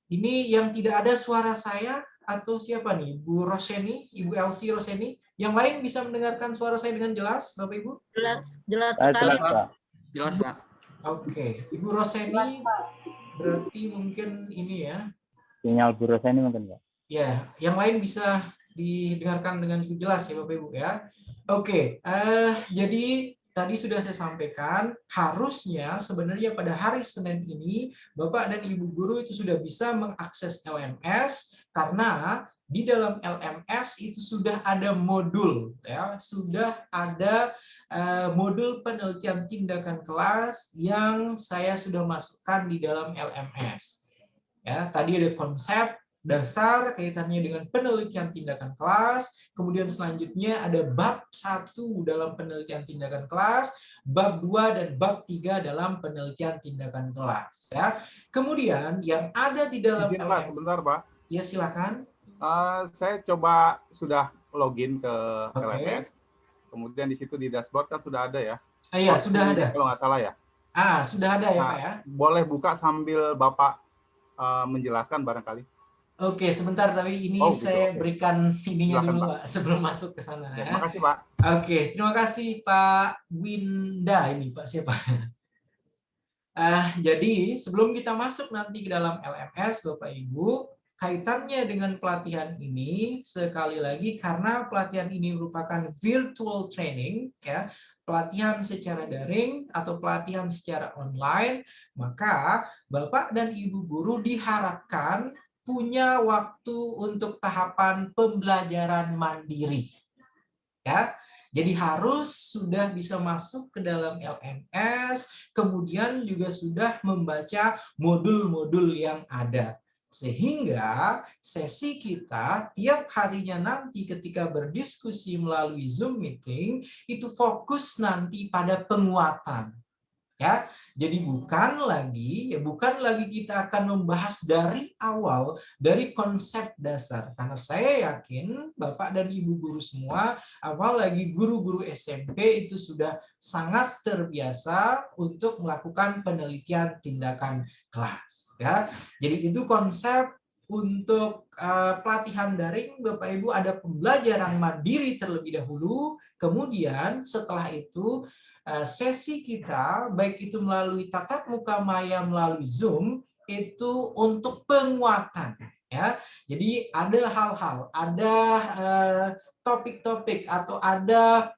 Ini yang tidak ada suara saya atau siapa nih? Bu Roseni, Ibu Elsie Roseni. Yang lain bisa mendengarkan suara saya dengan jelas, Bapak Ibu? Jelas sekali, Pak. Jelas, Pak. Oke, Ibu Roseni berarti mungkin ini ya. Sinyal Bu Roseni mungkin, Pak. Ya, yang lain bisa didengarkan dengan jelas ya Bapak Ibu ya. Oke, jadi tadi sudah saya sampaikan, harusnya sebenarnya pada hari Senin ini Bapak dan Ibu guru itu sudah bisa mengakses LMS, karena di dalam LMS itu sudah ada modul, ya, sudah ada modul penelitian tindakan kelas yang saya sudah masukkan di dalam LMS. Ya, tadi ada konsep dasar kaitannya dengan penelitian tindakan kelas, kemudian selanjutnya ada bab 1 dalam penelitian tindakan kelas, bab 2 dan bab 3 dalam penelitian tindakan kelas. Ya. Kemudian yang ada di dalam Pak, sebentar Pak. Ya silakan. Saya coba sudah login ke LMS, kemudian di situ di dashboard kan sudah ada ya. Iya, sudah ada. Kalau nggak salah ya. Sudah ada ya Pak ya. Boleh buka sambil Bapak menjelaskan barangkali. Oke, sebentar, tapi ini saya berikan ininya dulu Pak sebelum masuk ke sana. Ya. Terima kasih Pak. Oke, terima kasih Pak Winda. Ini Pak siapa? Jadi sebelum kita masuk nanti ke dalam LMS, Bapak Ibu, kaitannya dengan pelatihan ini sekali lagi karena pelatihan ini merupakan virtual training, ya, pelatihan secara daring atau pelatihan secara online, maka Bapak dan Ibu guru diharapkan punya waktu untuk tahapan pembelajaran mandiri. Ya. Jadi harus sudah bisa masuk ke dalam LMS, kemudian juga sudah membaca modul-modul yang ada. Sehingga sesi kita tiap harinya nanti ketika berdiskusi melalui Zoom meeting itu fokus nanti pada penguatan. Ya, jadi bukan lagi kita akan membahas dari awal dari konsep dasar, karena saya yakin Bapak dan Ibu guru semua, apalagi guru-guru SMP itu sudah sangat terbiasa untuk melakukan penelitian tindakan kelas. Ya, jadi itu konsep untuk pelatihan daring. Bapak Ibu ada pembelajaran mandiri terlebih dahulu, kemudian setelah itu sesi kita, baik itu melalui tatap muka maya melalui Zoom, itu untuk penguatan. Ya, jadi ada hal-hal, ada topik-topik atau ada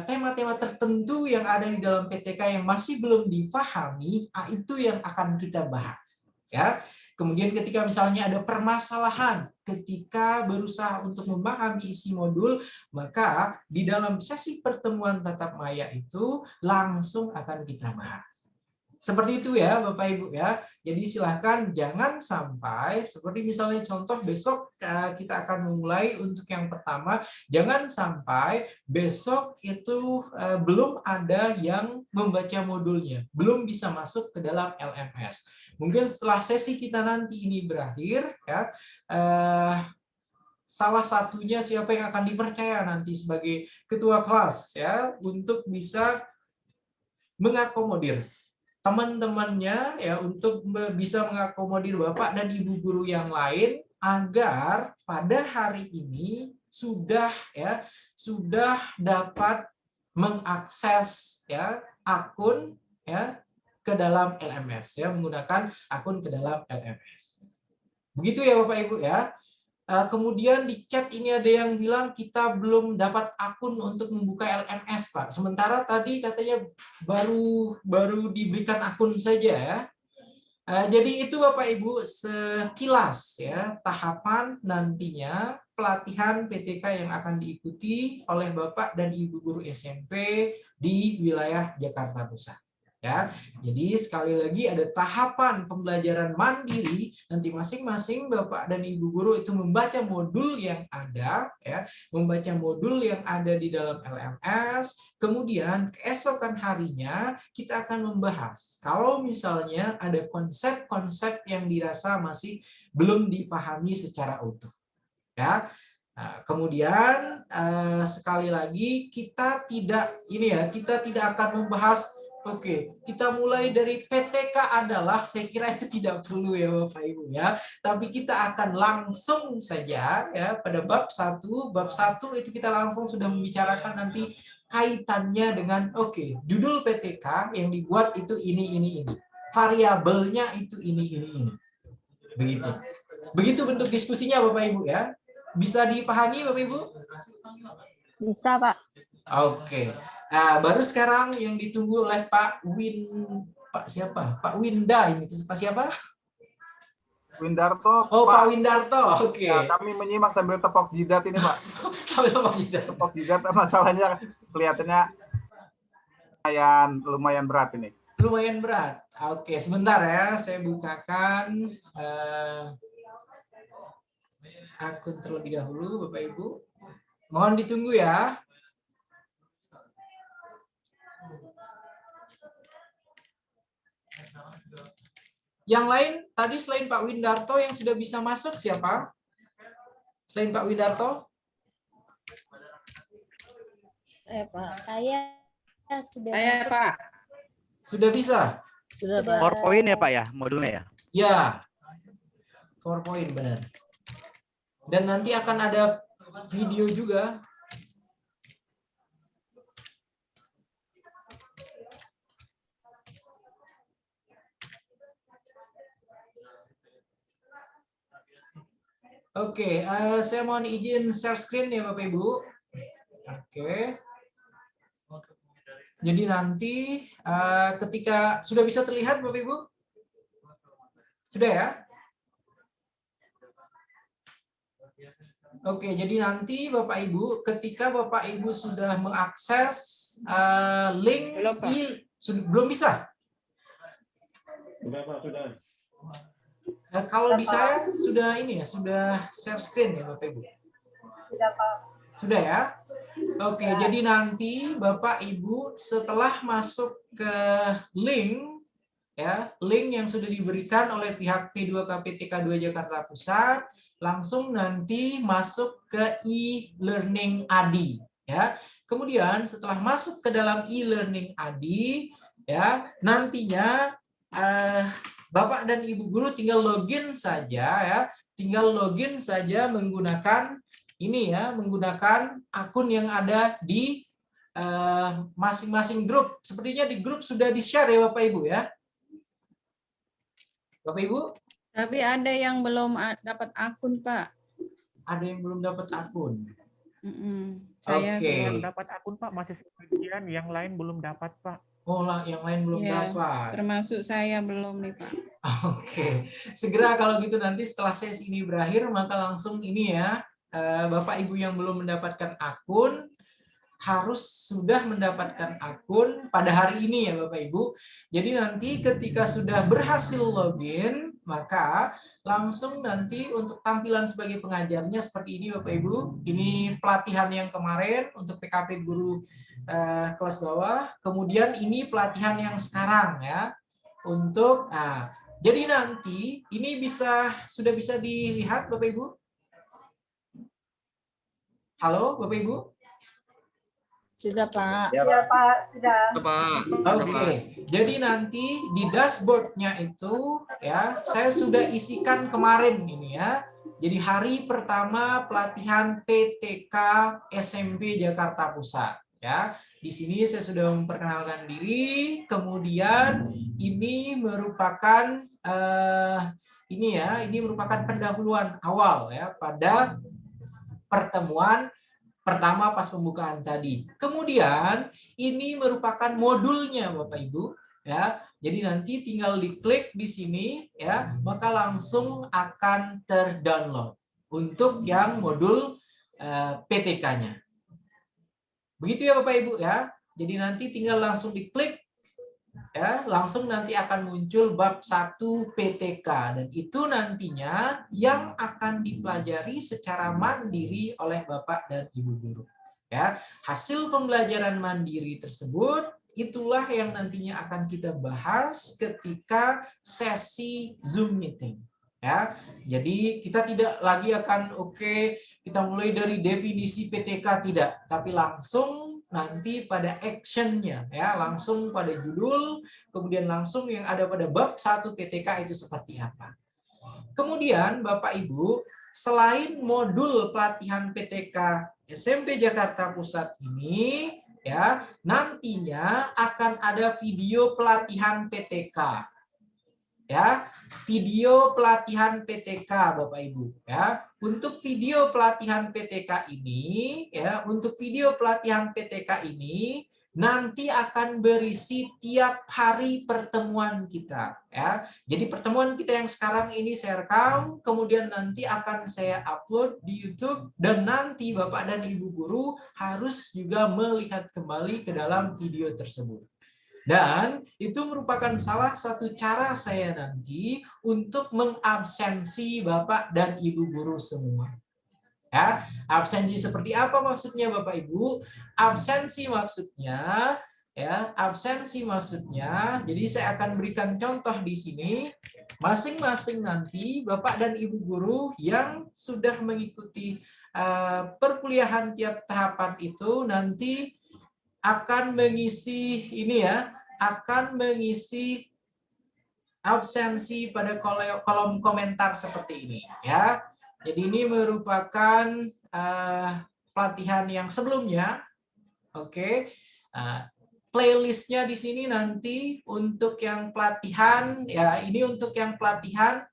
tema-tema tertentu yang ada di dalam PTK yang masih belum dipahami, itu yang akan kita bahas. Ya, kemudian ketika misalnya ada permasalahan ketika berusaha untuk memahami isi modul, maka di dalam sesi pertemuan tatap maya itu langsung akan kita bahas. Seperti itu ya Bapak Ibu ya. Jadi silahkan jangan sampai seperti misalnya contoh besok kita akan memulai untuk yang pertama, jangan sampai besok itu belum ada yang membaca modulnya, belum bisa masuk ke dalam LMS. Mungkin setelah sesi kita nanti ini berakhir ya, salah satunya siapa yang akan dipercaya nanti sebagai ketua kelas ya untuk bisa mengakomodir teman-temannya ya, untuk bisa mengakomodir Bapak dan Ibu guru yang lain agar pada hari ini sudah dapat mengakses ya akun ya ke dalam LMS ya, menggunakan akun ke dalam LMS. Begitu ya Bapak Ibu ya. Kemudian di chat ini ada yang bilang kita belum dapat akun untuk membuka LMS, Pak. Sementara tadi katanya baru diberikan akun saja ya. Jadi itu Bapak Ibu sekilas ya tahapan nantinya pelatihan PTK yang akan diikuti oleh Bapak dan Ibu guru SMP di wilayah Jakarta Pusat. Ya, jadi sekali lagi ada tahapan pembelajaran mandiri, nanti masing-masing Bapak dan Ibu guru itu membaca modul yang ada, ya, membaca modul yang ada di dalam LMS, kemudian keesokan harinya kita akan membahas kalau misalnya ada konsep-konsep yang dirasa masih belum dipahami secara utuh. Ya. Nah, kemudian sekali lagi kita tidak akan membahas. Oke, kita mulai dari PTK adalah, saya kira itu tidak perlu ya Bapak Ibu ya. Tapi kita akan langsung saja ya pada bab 1. Bab 1 itu kita langsung sudah membicarakan nanti kaitannya dengan judul PTK yang dibuat itu ini. Variabelnya itu ini. Begitu. Begitu bentuk diskusinya Bapak Ibu ya. Bisa dipahami Bapak Ibu? Bisa, Pak. Oke. Baru sekarang yang ditunggu oleh Pak Winda ini. Pak siapa? Windarto. Oh, Pak Windarto. Oke. Ya, kami menyimak sambil tepok jidat ini, Pak. Sambil tepok jidat. Tepok jidat, masalahnya kelihatannya lumayan berat ini. Lumayan berat. Oke, sebentar ya. Saya bukakan akun terlebih dahulu, Bapak Ibu. Mohon ditunggu ya. Yang lain tadi selain Pak Windarto yang sudah bisa masuk siapa? Selain Pak Windarto? Pak. Saya sudah. Saya masuk. Pak. Sudah bisa? Sudah, Pak. PowerPoint ya Pak ya modulnya ya? Ya. PowerPoint benar. Dan nanti akan ada video juga. Oke, saya mohon izin share screen ya Bapak Ibu. Oke. Jadi nanti ketika sudah bisa terlihat Bapak Ibu? Sudah ya? Oke, jadi nanti Bapak Ibu ketika Bapak Ibu sudah mengakses link belum bisa? Sudah Pak, sudah. Kalau di saya sudah ini ya, sudah share screen ya Bapak Ibu. Sudah Pak. Sudah ya? Oke, jadi nanti Bapak Ibu setelah masuk ke link ya, link yang sudah diberikan oleh pihak P2KPTK 2 Jakarta Pusat, langsung nanti masuk ke e-learning ADI ya. Kemudian setelah masuk ke dalam e-learning ADI ya, nantinya Bapak dan Ibu guru tinggal login saja ya, tinggal login saja menggunakan ini ya, menggunakan akun yang ada di masing-masing grup. Sepertinya di grup sudah di-share ya Bapak Ibu ya. Bapak Ibu? Tapi ada yang belum dapat akun, Pak. Ada yang belum dapat akun. Saya yang dapat akun Pak masih sebagian, yang lain belum dapat Pak. Oh lah, yang lain belum ya, dapat. Termasuk saya belum nih Pak. Oke, segera kalau gitu nanti setelah sesi ini berakhir maka langsung ini ya, Bapak Ibu yang belum mendapatkan akun harus sudah mendapatkan akun pada hari ini ya Bapak Ibu. Jadi nanti ketika sudah berhasil login, maka langsung nanti untuk tampilan sebagai pengajarnya seperti ini Bapak Ibu. Ini pelatihan yang kemarin untuk PKP guru kelas bawah. Kemudian ini pelatihan yang sekarang ya. Untuk jadi nanti ini sudah bisa dilihat Bapak Ibu. Halo Bapak Ibu. Sudah Pak. Ya Pak, sudah. Oke, jadi nanti di dashboardnya itu ya saya sudah isikan kemarin ini ya. Jadi hari pertama pelatihan PTK SMP Jakarta Pusat ya. Di sini saya sudah memperkenalkan diri. Kemudian ini merupakan ini merupakan pendahuluan awal ya pada pertemuan pertama pas pembukaan tadi. Kemudian ini merupakan modulnya Bapak Ibu ya. Jadi nanti tinggal diklik di sini ya, maka langsung akan terdownload untuk yang modul PTK-nya. Begitu ya Bapak Ibu ya. Jadi nanti tinggal langsung diklik ya, langsung nanti akan muncul bab 1 PTK dan itu nantinya yang akan dipelajari secara mandiri oleh Bapak dan Ibu guru. Ya, hasil pembelajaran mandiri tersebut itulah yang nantinya akan kita bahas ketika sesi Zoom meeting. Ya, jadi kita tidak lagi akan kita mulai dari definisi PTK tidak, tapi langsung nanti pada actionnya ya, langsung pada judul, kemudian langsung yang ada pada bab 1 PTK itu seperti apa. Kemudian Bapak Ibu, selain modul pelatihan PTK SMP Jakarta Pusat ini ya, nantinya akan ada video pelatihan PTK. Ya, video pelatihan PTK Bapak Ibu ya. Untuk video pelatihan PTK ini ya, untuk video pelatihan PTK ini nanti akan berisi tiap hari pertemuan kita ya. Jadi pertemuan kita yang sekarang ini saya rekam, kemudian nanti akan saya upload di YouTube dan nanti Bapak dan Ibu guru harus juga melihat kembali ke dalam video tersebut. Dan itu merupakan salah satu cara saya nanti untuk mengabsensi Bapak dan Ibu guru semua. Ya, absensi seperti apa maksudnya Bapak Ibu? Absensi maksudnya ya, absensi maksudnya. Jadi saya akan berikan contoh di sini. Masing-masing nanti Bapak dan Ibu guru yang sudah mengikuti perkuliahan tiap tahapan itu nanti akan mengisi ini ya, akan mengisi absensi pada kolom komentar seperti ini ya. Jadi ini merupakan pelatihan yang sebelumnya. Oke. Playlistnya di sini nanti untuk yang pelatihan ya, ini untuk yang pelatihan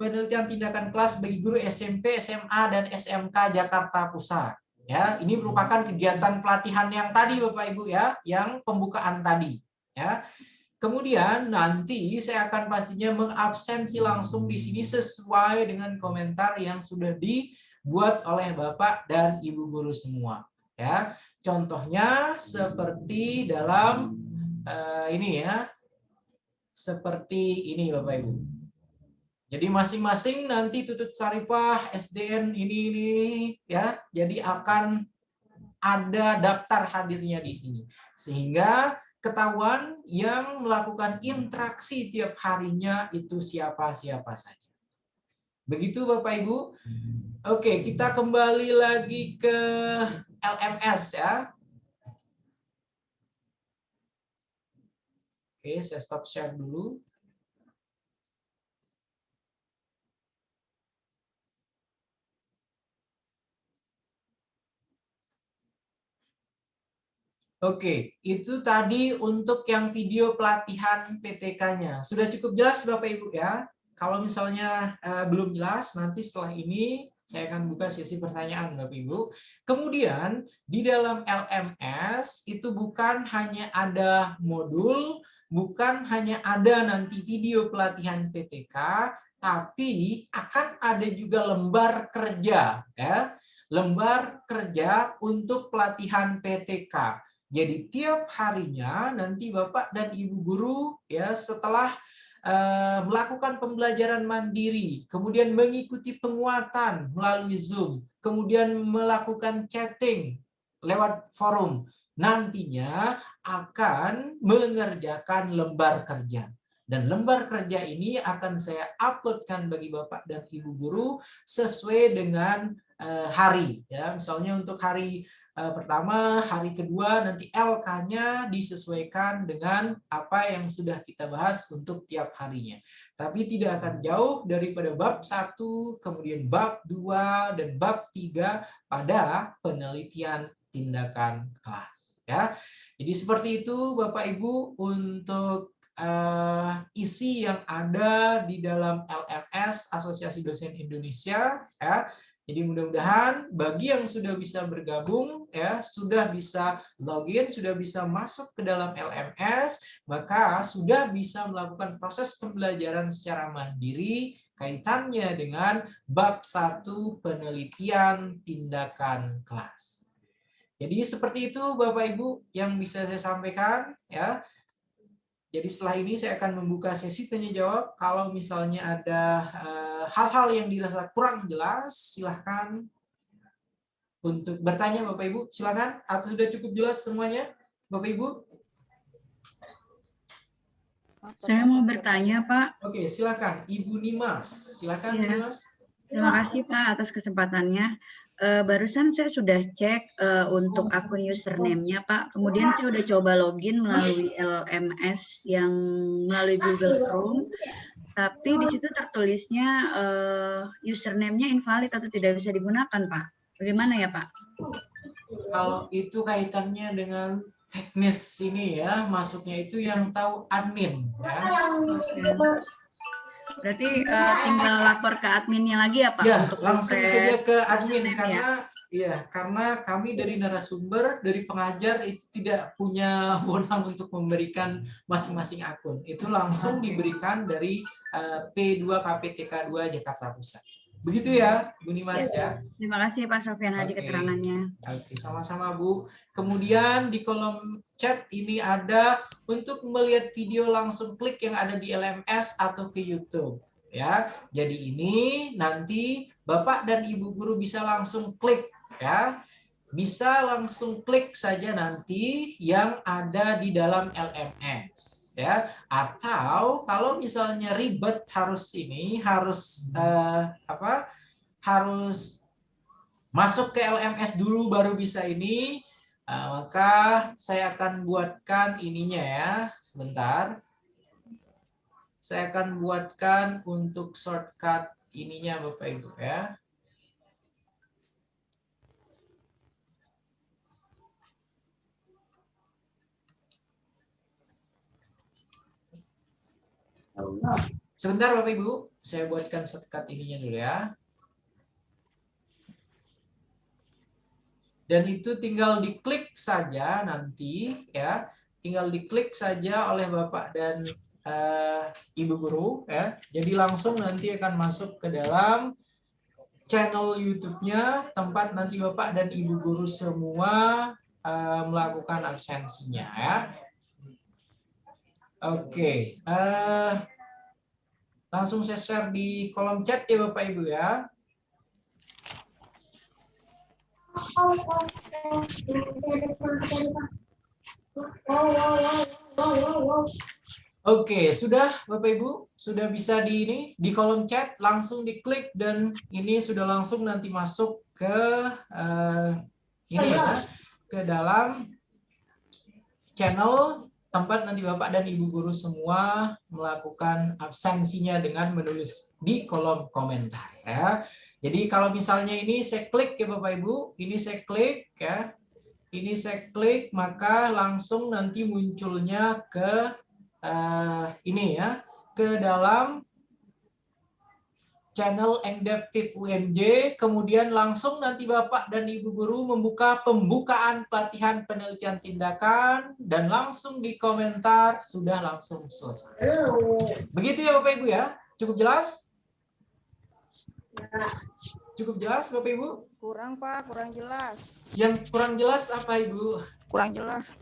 penelitian tindakan kelas bagi guru SMP, SMA dan SMK Jakarta Pusat. Ya, ini merupakan kegiatan pelatihan yang tadi Bapak Ibu ya, yang pembukaan tadi ya. Kemudian nanti saya akan pastinya mengabsensi langsung di sini sesuai dengan komentar yang sudah dibuat oleh Bapak dan Ibu guru semua ya. Contohnya seperti dalam ini ya. Seperti ini Bapak Ibu. Jadi masing-masing nanti tutut sarifah, SDN ini ya. Jadi akan ada daftar hadirnya di sini. Sehingga ketahuan yang melakukan interaksi tiap harinya itu siapa-siapa saja. Begitu Bapak Ibu. Oke, kita kembali lagi ke LMS ya. Oke, saya stop share dulu. Oke, itu tadi untuk yang video pelatihan PTK-nya. Sudah cukup jelas Bapak Ibu ya? Kalau misalnya belum jelas, nanti setelah ini saya akan buka sesi pertanyaan Bapak Ibu. Kemudian di dalam LMS itu bukan hanya ada modul, bukan hanya ada nanti video pelatihan PTK, tapi akan ada juga lembar kerja ya. Lembar kerja untuk pelatihan PTK. Jadi tiap harinya nanti Bapak dan Ibu guru ya setelah melakukan pembelajaran mandiri, kemudian mengikuti penguatan melalui Zoom, kemudian melakukan chatting lewat forum, nantinya akan mengerjakan lembar kerja. Dan lembar kerja ini akan saya uploadkan bagi Bapak dan Ibu guru sesuai dengan hari ya. Misalnya untuk hari pertama, hari kedua nanti LK-nya disesuaikan dengan apa yang sudah kita bahas untuk tiap harinya. Tapi tidak akan jauh daripada bab 1, kemudian bab 2 dan bab 3 pada penelitian tindakan kelas ya. Jadi seperti itu Bapak Ibu untuk isi yang ada di dalam LMS Asosiasi Dosen Indonesia ya. Jadi mudah-mudahan bagi yang sudah bisa bergabung ya, sudah bisa login, sudah bisa masuk ke dalam LMS, maka sudah bisa melakukan proses pembelajaran secara mandiri kaitannya dengan bab 1 penelitian tindakan kelas. Jadi seperti itu Bapak Ibu yang bisa saya sampaikan ya. Jadi setelah ini saya akan membuka sesi tanya jawab. Kalau misalnya ada hal-hal yang dirasa kurang jelas, silahkan untuk bertanya Bapak Ibu. Silahkan, atau sudah cukup jelas semuanya Bapak Ibu? Saya mau bertanya Pak. Oke, silakan Ibu Nimas. Silakan Ya. Nimas. Terima kasih Pak atas kesempatannya. Barusan saya sudah cek untuk akun username-nya Pak. Kemudian saya udah coba login melalui LMS yang melalui Google Chrome. Tapi di situ tertulisnya username-nya invalid atau tidak bisa digunakan Pak. Bagaimana ya Pak? Kalau itu kaitannya dengan teknis ini ya, masuknya itu yang tahu admin. Ya. Berarti tinggal lapor ke adminnya lagi ya Pak? Ya, untuk langsung refresh saja ke admin username ya? karena kami dari narasumber, dari pengajar itu tidak punya wewenang untuk memberikan masing-masing akun. Itu langsung diberikan dari P2 KPTK 2 Jakarta Pusat. Begitu ya, Bu Nimas ya. Terima kasih Pak Sofyan Hadi Oke. keterangannya. Oke, sama-sama Bu. Kemudian di kolom chat ini ada untuk melihat video langsung klik yang ada di LMS atau ke YouTube ya. Jadi ini nanti Bapak dan Ibu guru bisa langsung klik ya. Bisa langsung klik saja nanti yang ada di dalam LMS ya. Atau kalau misalnya ribet harus harus masuk ke LMS dulu baru bisa ini, maka saya akan buatkan ininya ya, sebentar. Saya akan buatkan untuk shortcut ininya Bapak Ibu ya. Sebentar Bapak Ibu, saya buatkan shortcut ininya dulu ya. Dan itu tinggal diklik saja nanti ya, tinggal diklik saja oleh Bapak dan Ibu guru ya. Jadi langsung nanti akan masuk ke dalam channel YouTube-nya, tempat nanti Bapak dan Ibu guru semua melakukan absensinya ya. Oke. Langsung saya share di kolom chat ya Bapak Ibu ya. Oke, sudah Bapak Ibu, sudah bisa di kolom chat langsung diklik dan ini sudah langsung nanti masuk ke ini ya, ke dalam channel tempat nanti Bapak dan Ibu guru semua melakukan absensinya dengan menulis di kolom komentar ya. Jadi kalau misalnya ini saya klik ya Bapak Ibu, ini saya klik ya. Ini saya klik maka langsung nanti munculnya ke ini ya, ke dalam channel Engdev VIP UMJ, kemudian langsung nanti Bapak dan Ibu guru membuka pembukaan pelatihan penelitian tindakan dan langsung di komentar sudah langsung selesai. Begitu ya Bapak Ibu ya? Cukup jelas? Cukup jelas Bapak Ibu? Kurang Pak, kurang jelas. Yang kurang jelas apa Ibu? Kurang jelas.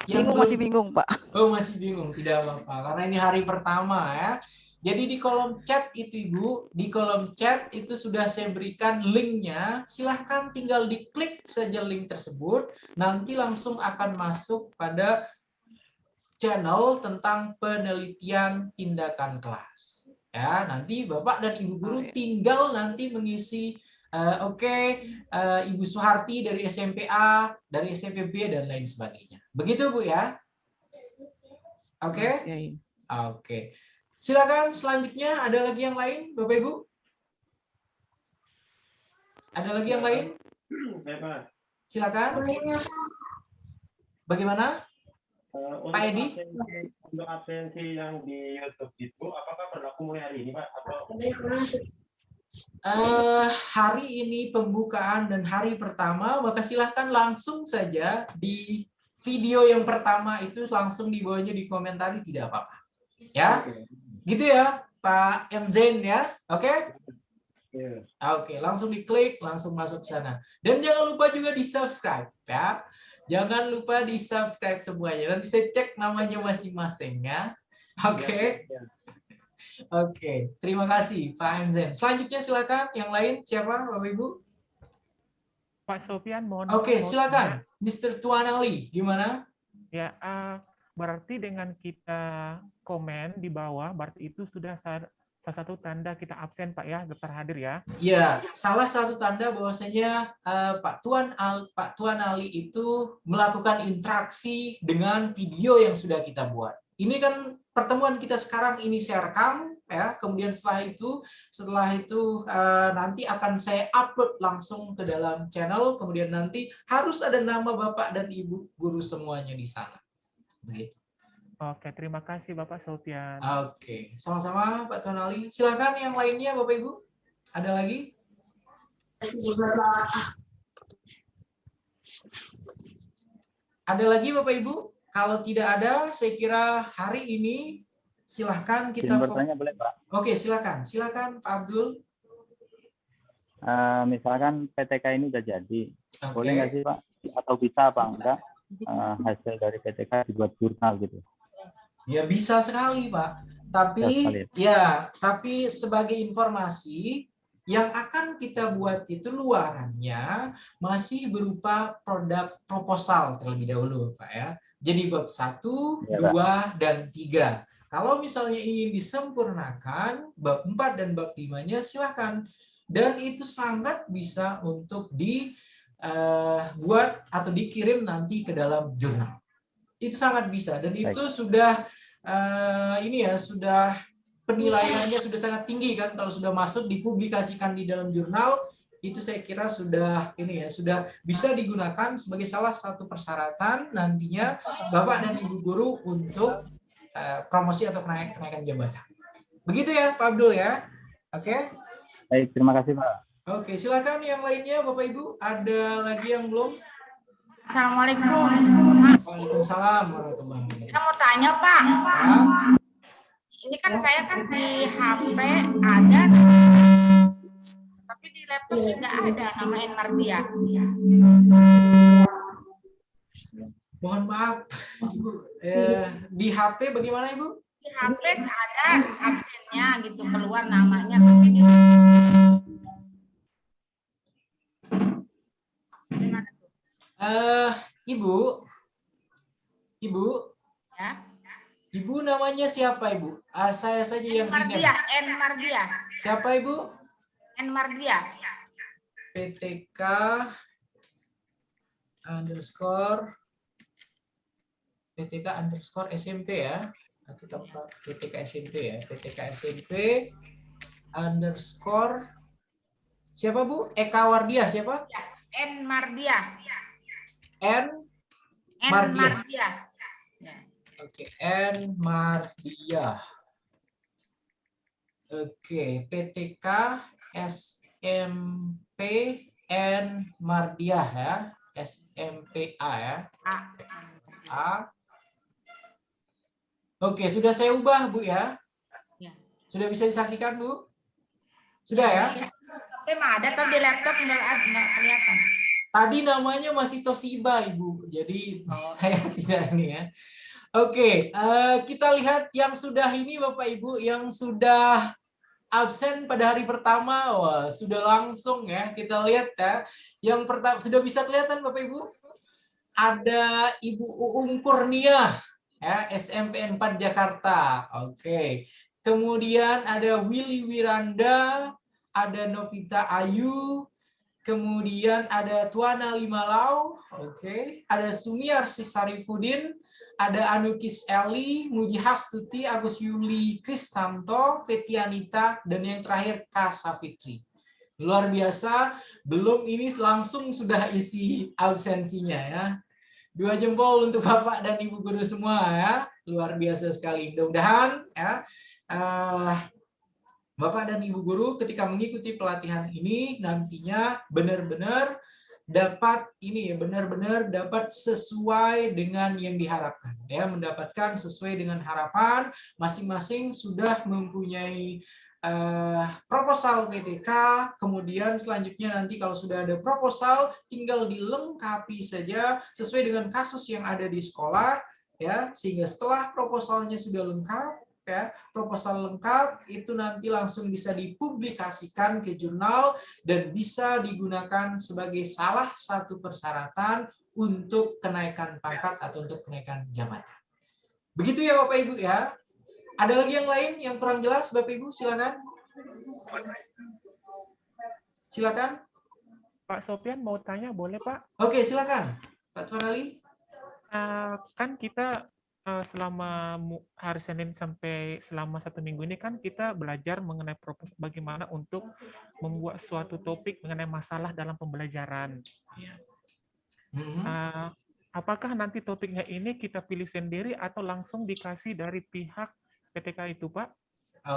Yang Masih bingung Pak. Oh masih bingung, tidak apa-apa. Karena ini hari pertama ya. Jadi di kolom chat itu Ibu, di kolom chat itu sudah saya berikan linknya. Silahkan tinggal diklik saja link tersebut. Nanti langsung akan masuk pada channel tentang penelitian tindakan kelas. Ya, nanti Bapak dan Ibu guru tinggal nanti mengisi Ibu Suharti dari SMP A, dari SMP B dan lain sebagainya. Begitu Bu ya? Oke? Oke. Silakan selanjutnya ada lagi yang lain Bapak Ibu? Ada lagi yang lain? Silakan. Bagaimana? Pak Edi? Untuk absensi yang di YouTube itu, apakah berlaku mulai hari ini, Pak? Atau... hari ini pembukaan dan hari pertama, maka silahkan langsung saja di video yang pertama itu langsung di bawahnya dikomentari, tidak apa-apa. Ya, gitu ya Pak M. Zain ya, oke? Oke, langsung diklik, langsung masuk ke sana. Dan jangan lupa juga di subscribe ya. Jangan lupa di subscribe semuanya. Nanti saya cek namanya masing-masing ya. Oke. Oke, terima kasih Pak Enzen. Selanjutnya silakan yang lain siapa Bapak Ibu? Pak Sofian mohon. Oke, silakan Mr. Tuan Ali, gimana? Ya, berarti dengan kita komen di bawah, berarti itu sudah salah satu tanda kita absen Pak ya, daftar hadir ya? Ya, salah satu tanda bahwasanya Pak Tuan Ali itu melakukan interaksi dengan video yang sudah kita buat. Ini kan pertemuan kita sekarang ini saya rekam ya, kemudian setelah itu nanti akan saya upload langsung ke dalam channel, kemudian nanti harus ada nama Bapak dan Ibu guru semuanya di sana. Begitu. Oke, terima kasih Bapak Sofian. Oke, sama-sama Pak Tuan Ali. Silakan yang lainnya Bapak Ibu. Ada lagi? Ada lagi Bapak Ibu? Kalau tidak ada, saya kira hari ini silahkan kita bertanya boleh Pak? Oke, silakan. Silakan Pak Abdul. Misalkan PTK ini udah jadi, boleh nggak sih Pak? Atau bisa apa enggak hasil dari PTK dibuat jurnal gitu? Ya bisa sekali Pak. Tapi sebagai informasi yang akan kita buat itu luarannya masih berupa produk proposal terlebih dahulu Pak ya. Jadi bab 1, 2, dan 3. Kalau misalnya ingin disempurnakan bab 4 dan bab 5-nya silahkan. Dan itu sangat bisa untuk dibuat atau dikirim nanti ke dalam jurnal. Itu sangat bisa dan itu sudah sudah penilaiannya sudah sangat tinggi kan kalau sudah masuk dipublikasikan di dalam jurnal, itu saya kira sudah sudah bisa digunakan sebagai salah satu persyaratan nantinya Bapak dan Ibu guru untuk promosi atau kenaikan jabatan. Begitu ya Pak Abdul ya. Oke. Baik, terima kasih Pak. Oke, silakan yang lainnya Bapak Ibu. Ada lagi yang belum? Assalamualaikum. Waalaikumsalam warahmatullahi wabarakatuh. Saya mau tanya Pak. Ini kan saya kan di HP ada, tapi di laptop tidak ada nama Enmardia. Mohon maaf, Ibu. Di HP bagaimana Ibu? Di HP ada absennya gitu, keluar namanya, tapi di Ibu, ya. Ibu namanya siapa Ibu? Saya saja yang Mardia, N Mardia. Siapa Ibu? N Mardia. PTK underscore SMP ya, atau tempat PTK SMP ya, PTK SMP underscore siapa Bu? Eka Wardia siapa? N Mardia. N Mardia. Oke, N Mardia. Oke, PTK SMP N Mardia ya, SMPA ya. A. Oke, sudah saya ubah Bu ya. Sudah bisa disaksikan Bu? Sudah ya? Tapi mah ada, tapi di laptop nggak kelihatan. Tadi namanya masih Toshiba Ibu, jadi saya tidak ini ya. Oke, kita lihat yang sudah ini Bapak Ibu, yang sudah absen pada hari pertama. Wah, sudah langsung ya, kita lihat ya. Yang pertama, sudah bisa kelihatan Bapak Ibu? Ada Ibu Uung Kurnia, ya, SMP 4 Jakarta. Oke. Kemudian ada Willy Wiranda, ada Novita Ayu, kemudian ada Tuana Limalau, oke, ada Sumiar Sarifudin, ada Anukis Eli, Muji Hastuti, Agus Yuli Kristanto, Fetianita, dan yang terakhir Kasa Fitri. Luar biasa, belum ini langsung sudah isi absensinya ya. 2 jempol untuk Bapak dan Ibu guru semua ya, luar biasa sekali. Mudah-mudahan ya Bapak dan Ibu guru ketika mengikuti pelatihan ini nantinya benar-benar dapat ini ya, benar-benar dapat sesuai dengan yang diharapkan ya, mendapatkan sesuai dengan harapan. Masing-masing sudah mempunyai proposal PTK, kemudian selanjutnya nanti kalau sudah ada proposal tinggal dilengkapi saja sesuai dengan kasus yang ada di sekolah ya, sehingga setelah proposalnya sudah lengkap ya, proposal lengkap itu nanti langsung bisa dipublikasikan ke jurnal dan bisa digunakan sebagai salah satu persyaratan untuk kenaikan pangkat atau untuk kenaikan jabatan. Begitu ya Bapak Ibu ya. Ada lagi yang lain yang kurang jelas Bapak Ibu, silakan. Silakan. Pak Sofian mau tanya boleh Pak? Oke, silakan. Pak Tuanali. Kan kita selama hari Senin sampai selama 1 minggu ini kan kita belajar mengenai proses bagaimana untuk membuat suatu topik mengenai masalah dalam pembelajaran. Apakah nanti topiknya ini kita pilih sendiri atau langsung dikasih dari pihak PTK itu, Pak?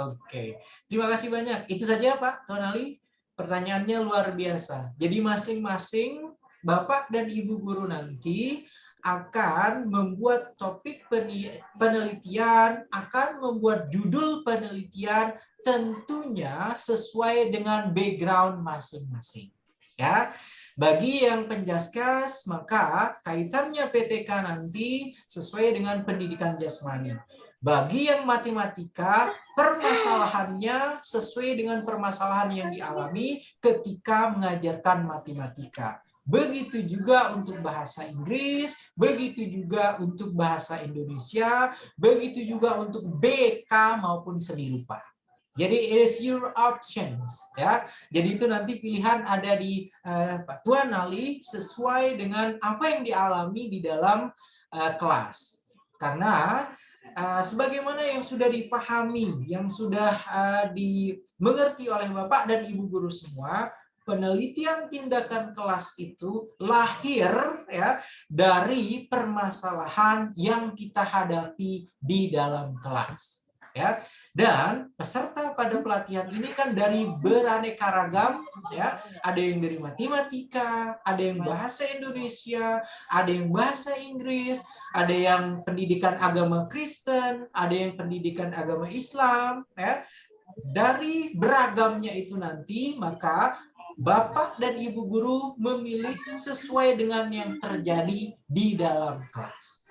Oke, terima kasih banyak. Itu saja Pak Tuanali. Pertanyaannya luar biasa. Jadi masing-masing Bapak dan Ibu guru nanti akan membuat topik penelitian, akan membuat judul penelitian tentunya sesuai dengan background masing-masing. Ya, bagi yang penjaskas maka kaitannya PTK nanti sesuai dengan pendidikan jasmani. Bagi yang matematika, permasalahannya sesuai dengan permasalahan yang dialami ketika mengajarkan matematika. Begitu juga untuk bahasa Inggris, begitu juga untuk bahasa Indonesia, begitu juga untuk BK maupun seni rupa. Jadi it is your options ya. Jadi itu nanti pilihan ada di Pak Tuanali sesuai dengan apa yang dialami di dalam kelas. Karena sebagaimana yang sudah dipahami, yang sudah dimengerti oleh Bapak dan Ibu guru semua, penelitian tindakan kelas itu lahir ya dari permasalahan yang kita hadapi di dalam kelas. Ya, dan peserta pada pelatihan ini kan dari beraneka ragam ya, ada yang dari matematika, ada yang bahasa Indonesia, ada yang bahasa Inggris, ada yang pendidikan agama Kristen, ada yang pendidikan agama Islam ya. Dari beragamnya itu nanti maka Bapak dan Ibu guru memilih sesuai dengan yang terjadi di dalam kelas.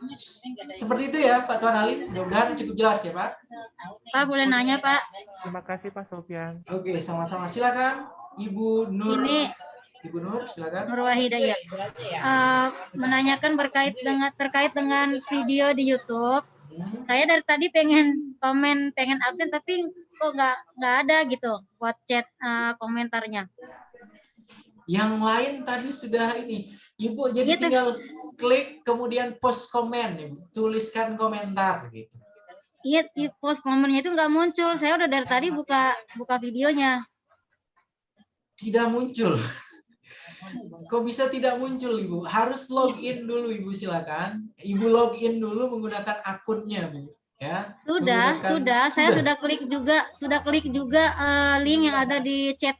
Seperti itu ya Pak Tuan Ali, mudah-mudahan cukup jelas ya Pak. Pak boleh nanya Pak? Terima kasih Pak Sofian. Oke, sama-sama. Silakan Ibu Nur. Ini Ibu Nur, silakan. Nur Wahidah ya. Menanyakan terkait dengan video di YouTube. Saya dari tadi pengen komen, pengen absen, tapi kok nggak ada gitu buat chat komentarnya. Yang lain tadi sudah ini, Ibu jadi tinggal klik kemudian post komen, tuliskan komentar gitu. Iya, di post komennya itu nggak muncul. Saya udah dari tadi buka videonya. Tidak muncul. Kok bisa tidak muncul Ibu? Harus login dulu Ibu, silakan. Ibu login dulu menggunakan akunnya Bu. Ya. Sudah. Saya sudah klik juga link yang ada di chat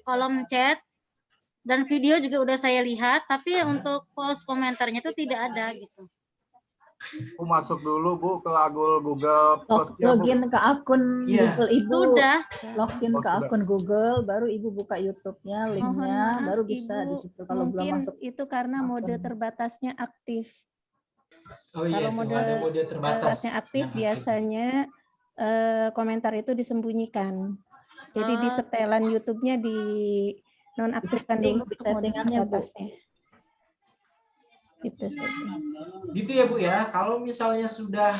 kolom chat, dan video juga udah saya lihat, tapi untuk post komentarnya itu tidak ada gitu. Bu masuk dulu Bu ke Google Login ke akun Google Ibu. Sudah. Login ke akun Google, baru Ibu buka YouTube-nya, linknya, baru bisa di situ. Kalau belum masuk itu karena mode terbatasnya aktif. Oh iya, kalau mode terbatasnya aktif biasanya komentar itu disembunyikan. Jadi di setelan YouTube-nya di nonaktifkan dulu mode terbatasnya. Gitu saja. Gitu ya Bu ya. Kalau misalnya sudah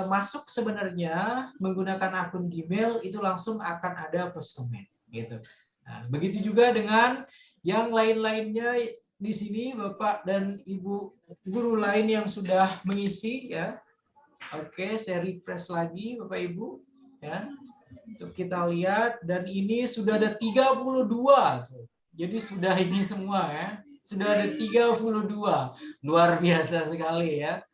masuk sebenarnya menggunakan akun Gmail, itu langsung akan ada post komen gitu. Nah, begitu juga dengan yang lain-lainnya di sini Bapak dan Ibu guru lain yang sudah mengisi ya. Oke, saya refresh lagi Bapak Ibu ya. Untuk kita lihat, dan ini sudah ada 32 tuh. Jadi sudah ini semua ya. Sudah ada 32. Luar biasa sekali ya.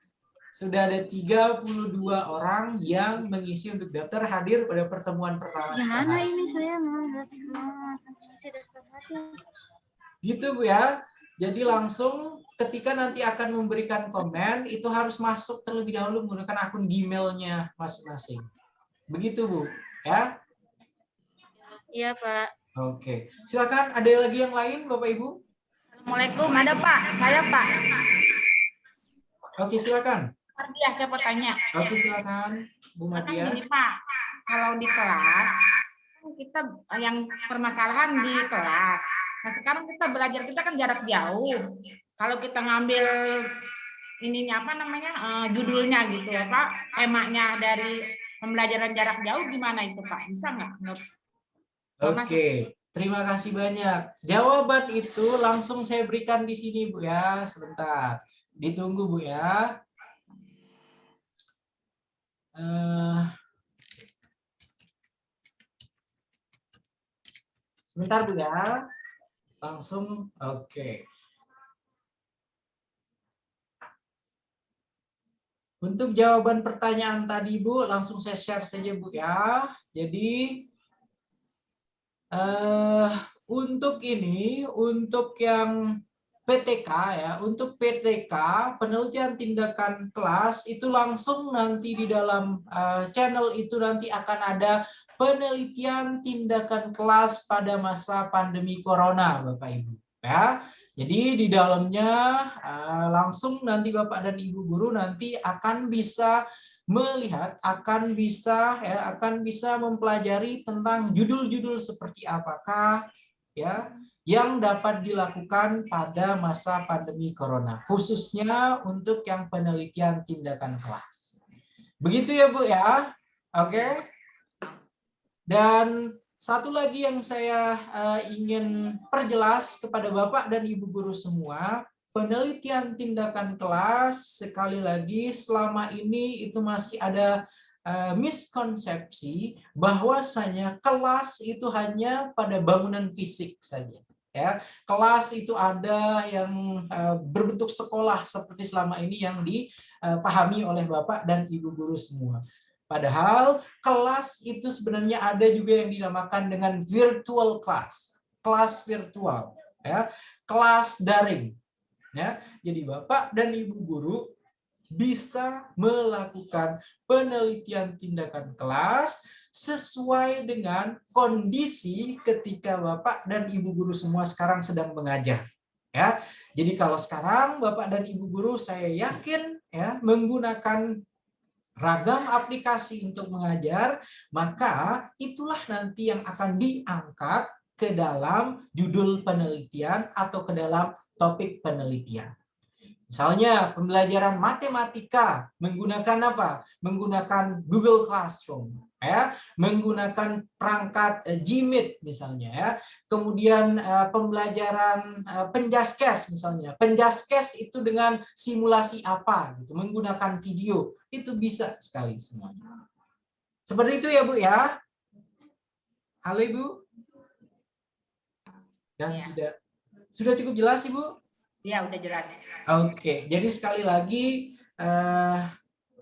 Sudah ada 32 orang yang mengisi untuk daftar hadir pada pertemuan pertama. Gimana ini saya mau gitu Bu ya. Jadi langsung ketika nanti akan memberikan komen, itu harus masuk terlebih dahulu menggunakan akun Gmail-nya masing-masing. Begitu Bu ya. Iya Pak. Oke. Silakan, ada lagi yang lain Bapak Ibu? Assalamualaikum, ada Pak. Saya Pak. Oke, silakan. Mardiah, saya mau tanya. Oke, silakan Bu Mardiah. Ini Pak, kalau di kelas kita yang permasalahan di kelas. Nah sekarang kita belajar, kita kan jarak jauh. Kalau kita ngambil ininya apa namanya judulnya gitu ya Pak, temanya dari pembelajaran jarak jauh gimana itu Pak? Bisa nggak? Oke. Terima kasih banyak. Jawaban itu langsung saya berikan di sini Bu ya. Sebentar. Ditunggu Bu ya. Sebentar Bu ya. Langsung. Oke. Untuk jawaban pertanyaan tadi Bu, langsung saya share saja Bu ya. Jadi untuk ini, untuk yang PTK ya, untuk PTK penelitian tindakan kelas itu langsung nanti di dalam channel itu nanti akan ada penelitian tindakan kelas pada masa pandemi corona Bapak Ibu ya. Jadi di dalamnya langsung nanti Bapak dan Ibu guru nanti akan bisa melihat, akan bisa mempelajari tentang judul-judul seperti apakah ya yang dapat dilakukan pada masa pandemi corona, khususnya untuk yang penelitian tindakan kelas. Begitu ya Bu ya. Oke. Dan satu lagi yang saya ingin perjelas kepada Bapak dan Ibu guru semua, penelitian tindakan kelas, sekali lagi selama ini itu masih ada miskonsepsi bahwasanya kelas itu hanya pada bangunan fisik saja. Ya, kelas itu ada yang berbentuk sekolah seperti selama ini yang dipahami oleh Bapak dan Ibu guru semua. Padahal kelas itu sebenarnya ada juga yang dinamakan dengan virtual class, kelas virtual, ya, kelas daring. Ya, jadi Bapak dan Ibu guru bisa melakukan penelitian tindakan kelas sesuai dengan kondisi ketika Bapak dan Ibu guru semua sekarang sedang mengajar. Ya, jadi kalau sekarang Bapak dan Ibu guru saya yakin ya menggunakan ragam aplikasi untuk mengajar, maka itulah nanti yang akan diangkat ke dalam judul penelitian atau ke dalam topik penelitian. Misalnya pembelajaran matematika menggunakan apa? Menggunakan Google Classroom, ya, menggunakan perangkat Gmeet misalnya, ya. Kemudian pembelajaran penjaskes misalnya. Penjaskes itu dengan simulasi apa? Gitu, menggunakan video itu bisa sekali semuanya. Seperti itu ya Bu ya. Halo Ibu. Dan tidak sudah cukup jelas Ibu? Ya, udah jelas. Oke, jadi sekali lagi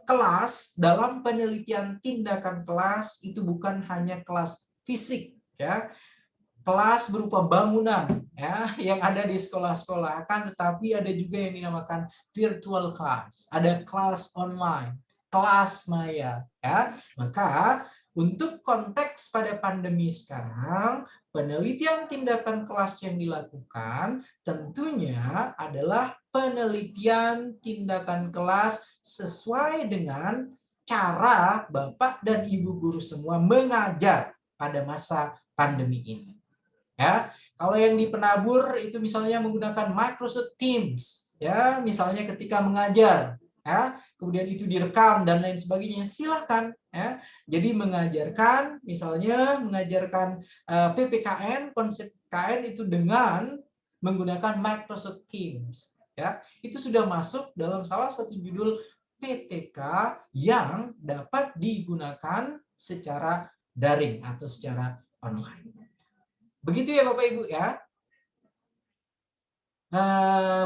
kelas dalam penelitian tindakan kelas itu bukan hanya kelas fisik ya. Kelas berupa bangunan ya yang ada di sekolah-sekolah, akan tetapi ada juga yang dinamakan virtual class, ada kelas online, kelas maya ya. Maka untuk konteks pada pandemi sekarang, penelitian tindakan kelas yang dilakukan tentunya adalah penelitian tindakan kelas sesuai dengan cara Bapak dan Ibu guru semua mengajar pada masa pandemi ini. Ya, kalau yang di penabur itu misalnya menggunakan Microsoft Teams, ya, misalnya ketika mengajar, ya, kemudian itu direkam dan lain sebagainya, silakan. Ya. Jadi mengajarkan, misalnya mengajarkan PPKN, konsep PPKN itu dengan menggunakan Microsoft Teams. Ya, itu sudah masuk dalam salah satu judul PTK yang dapat digunakan secara daring atau secara online. Begitu ya Bapak Ibu ya.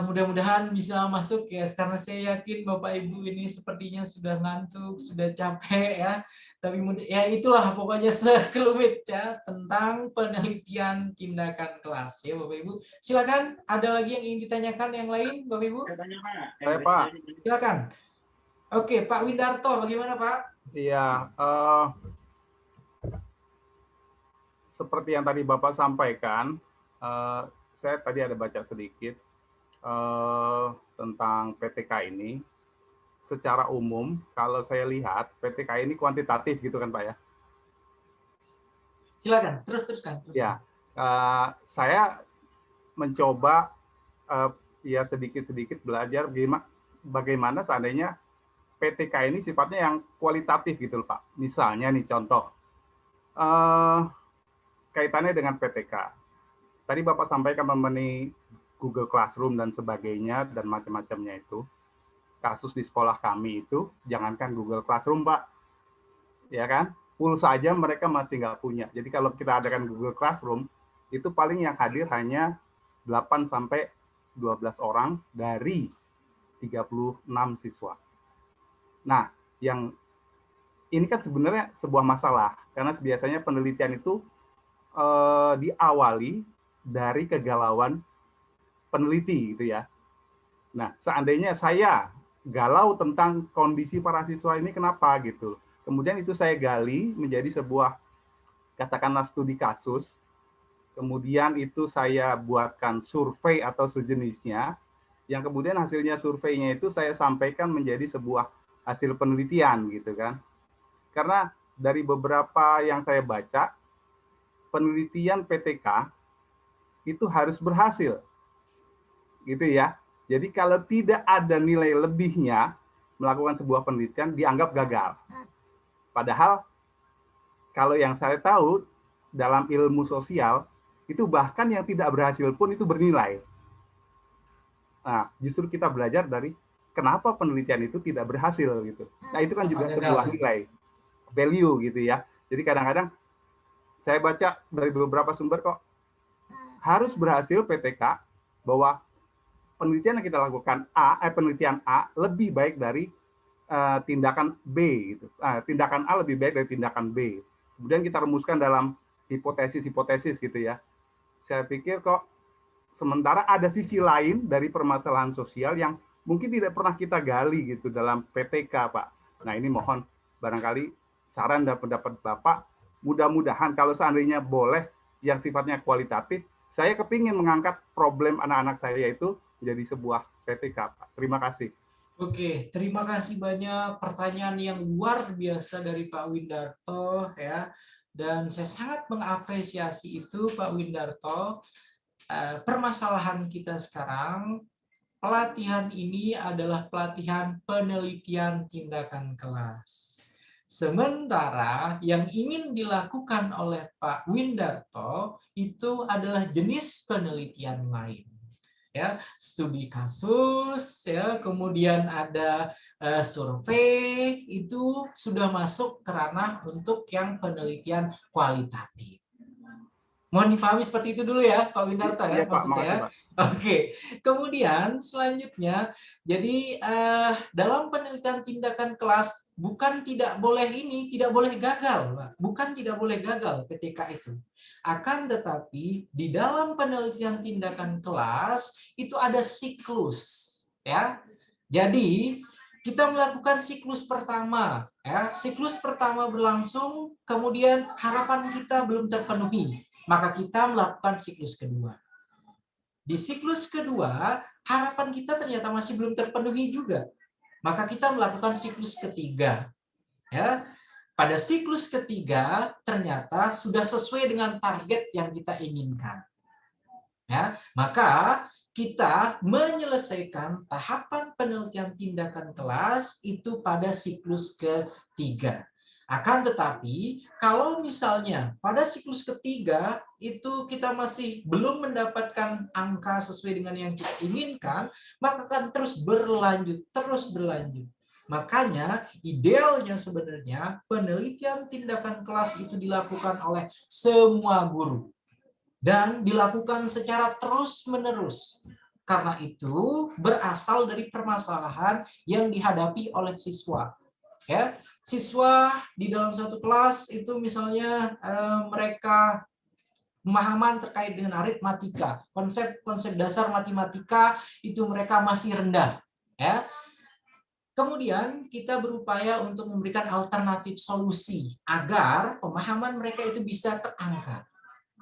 Mudah-mudahan bisa masuk ya, karena saya yakin Bapak Ibu ini sepertinya sudah ngantuk, sudah capek ya. Tapi ya itulah pokoknya sekelumit ya tentang penelitian tindakan kelas ya Bapak Ibu. Silakan, ada lagi yang ingin ditanyakan yang lain Bapak Ibu? Saya Pak. Silakan. Oke, Pak Windarto, bagaimana Pak? Iya, seperti yang tadi Bapak sampaikan, saya tadi ada baca sedikit tentang PTK ini. Secara umum, kalau saya lihat PTK ini kuantitatif gitu kan Pak ya? Silakan, teruskan. Ya, saya mencoba ya sedikit-sedikit belajar bagaimana seandainya PTK ini sifatnya yang kualitatif gitu loh Pak. Misalnya nih contoh, kaitannya dengan PTK. Tadi Bapak sampaikan mengenai Google Classroom dan sebagainya dan macam-macamnya itu. Kasus di sekolah kami itu, jangankan Google Classroom Pak, ya kan? Pulsa aja mereka masih nggak punya. Jadi kalau kita adakan Google Classroom, itu paling yang hadir hanya 8 sampai 12 orang dari 36 siswa. Nah, yang ini kan sebenarnya sebuah masalah, karena biasanya penelitian itu diawali dari kegalauan peneliti gitu ya. Nah, seandainya saya galau tentang kondisi para siswa ini kenapa gitu. Kemudian itu saya gali menjadi sebuah katakanlah studi kasus. Kemudian itu saya buatkan survei atau sejenisnya, yang kemudian hasilnya surveinya itu saya sampaikan menjadi sebuah hasil penelitian gitu kan. Karena dari beberapa yang saya baca, penelitian PTK itu harus berhasil. Gitu ya. Jadi kalau tidak ada nilai lebihnya melakukan sebuah penelitian dianggap gagal. Padahal kalau yang saya tahu dalam ilmu sosial itu bahkan yang tidak berhasil pun itu bernilai. Nah, justru kita belajar dari kenapa penelitian itu tidak berhasil gitu. Nah, itu kan juga sebuah nilai value gitu ya. Jadi kadang-kadang saya baca dari beberapa sumber kok harus berhasil PTK bahwa penelitian yang kita lakukan penelitian A lebih baik dari tindakan B gitu. Tindakan A lebih baik dari tindakan B. Kemudian kita rumuskan dalam hipotesis-hipotesis gitu ya. Saya pikir kok sementara ada sisi lain dari permasalahan sosial yang mungkin tidak pernah kita gali gitu dalam PTK, Pak. Nah, ini mohon barangkali saran dan pendapat Bapak, mudah-mudahan kalau seandainya boleh yang sifatnya kualitatif, saya kepingin mengangkat problem anak-anak saya itu menjadi sebuah PTK, Pak. Terima kasih. Oke, terima kasih banyak, pertanyaan yang luar biasa dari Pak Windarto ya. Dan saya sangat mengapresiasi itu Pak Windarto. Permasalahan kita sekarang, pelatihan ini adalah pelatihan penelitian tindakan kelas. Sementara yang ingin dilakukan oleh Pak Windarto itu adalah jenis penelitian lain. Ya, studi kasus, ya, kemudian ada survei, itu sudah masuk ke ranah untuk yang penelitian kualitatif. Mohon dipahami seperti itu dulu ya, Pak Windarto ya, maksudnya ya. Oke, kemudian selanjutnya, jadi dalam penelitian tindakan kelas bukan tidak boleh ini, tidak boleh gagal, Pak. Bukan tidak boleh gagal ketika itu. Akan tetapi di dalam penelitian tindakan kelas itu ada siklus, ya. Jadi kita melakukan siklus pertama, ya. Siklus pertama berlangsung, kemudian harapan kita belum terpenuhi. Maka kita melakukan siklus kedua. Di siklus kedua, harapan kita ternyata masih belum terpenuhi juga. Maka kita melakukan siklus ketiga. Ya, pada siklus ketiga, ternyata sudah sesuai dengan target yang kita inginkan. Ya, maka kita menyelesaikan tahapan penelitian tindakan kelas itu pada siklus ketiga. Akan tetapi, kalau misalnya pada siklus ketiga itu kita masih belum mendapatkan angka sesuai dengan yang kita inginkan, maka akan terus berlanjut. Makanya idealnya sebenarnya penelitian tindakan kelas itu dilakukan oleh semua guru. Dan dilakukan secara terus-menerus. Karena itu berasal dari permasalahan yang dihadapi oleh siswa. Ya. Siswa di dalam satu kelas itu misalnya mereka pemahaman terkait dengan aritmatika, konsep dasar matematika itu mereka masih rendah, ya. Kemudian kita berupaya untuk memberikan alternatif solusi agar pemahaman mereka itu bisa terangkat,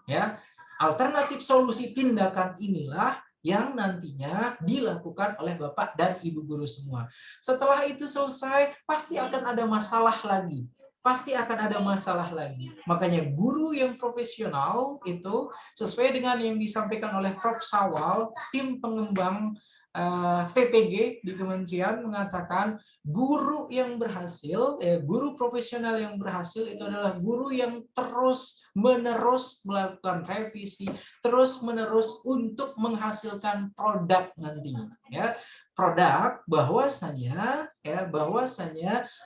ya. Alternatif solusi tindakan inilah yang nantinya dilakukan oleh Bapak dan Ibu guru semua. Setelah itu selesai, pasti akan ada masalah lagi. Makanya guru yang profesional itu sesuai dengan yang disampaikan oleh Prof. Sawal, tim pengembang PPG di kementerian mengatakan guru yang berhasil, guru profesional yang berhasil itu adalah guru yang terus-menerus melakukan revisi, terus-menerus untuk menghasilkan produk nantinya. Ya, produk bahwasanya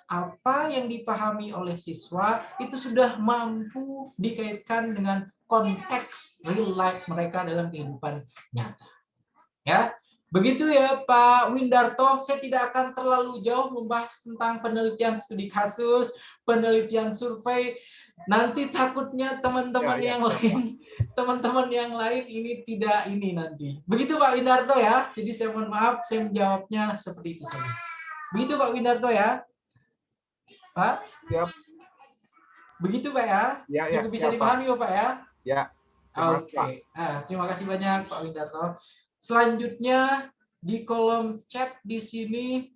apa yang dipahami oleh siswa itu sudah mampu dikaitkan dengan konteks real life mereka dalam kehidupan nyata. Ya. Begitu ya Pak Windarto, saya tidak akan terlalu jauh membahas tentang penelitian studi kasus, penelitian survei. Nanti takutnya teman-teman yang lain ini tidak ini nanti. Begitu Pak Windarto ya. Jadi saya mohon maaf, saya menjawabnya seperti itu saja. Begitu Pak Windarto ya. Pak? Siap. Begitu Pak ya? Cukup bisa dipahami Bapak ya? Ya. Oke. Terima kasih banyak Pak Windarto. Selanjutnya di kolom chat di sini,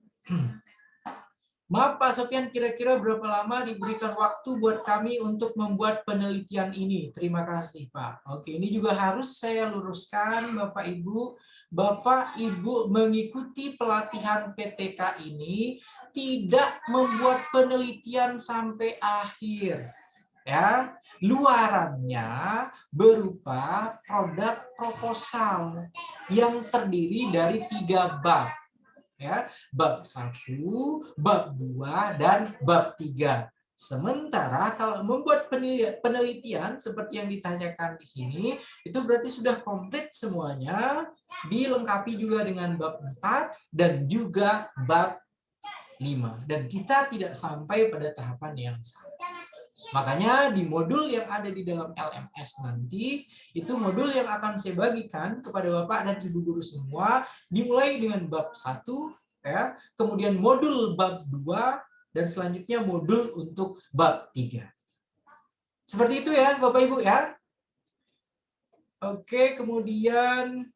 maaf Pak Sofian, kira-kira berapa lama diberikan waktu buat kami untuk membuat penelitian ini? Terima kasih Pak. Oke, ini juga harus saya luruskan Bapak Ibu mengikuti pelatihan PTK ini tidak membuat penelitian sampai akhir. Ya, luarannya berupa produk proposal yang terdiri dari 3 bab. Ya, bab 1, bab 2, dan bab 3. Sementara kalau membuat penelitian seperti yang ditanyakan di sini, itu berarti sudah komplit semuanya, dilengkapi juga dengan bab 4 dan juga bab 5. Dan kita tidak sampai pada tahapan yang sama. Makanya di modul yang ada di dalam LMS nanti, itu modul yang akan saya bagikan kepada Bapak dan Ibu guru semua, dimulai dengan bab 1, ya, kemudian modul bab 2, dan selanjutnya modul untuk bab 3. Seperti itu ya Bapak Ibu ya. Oke, kemudian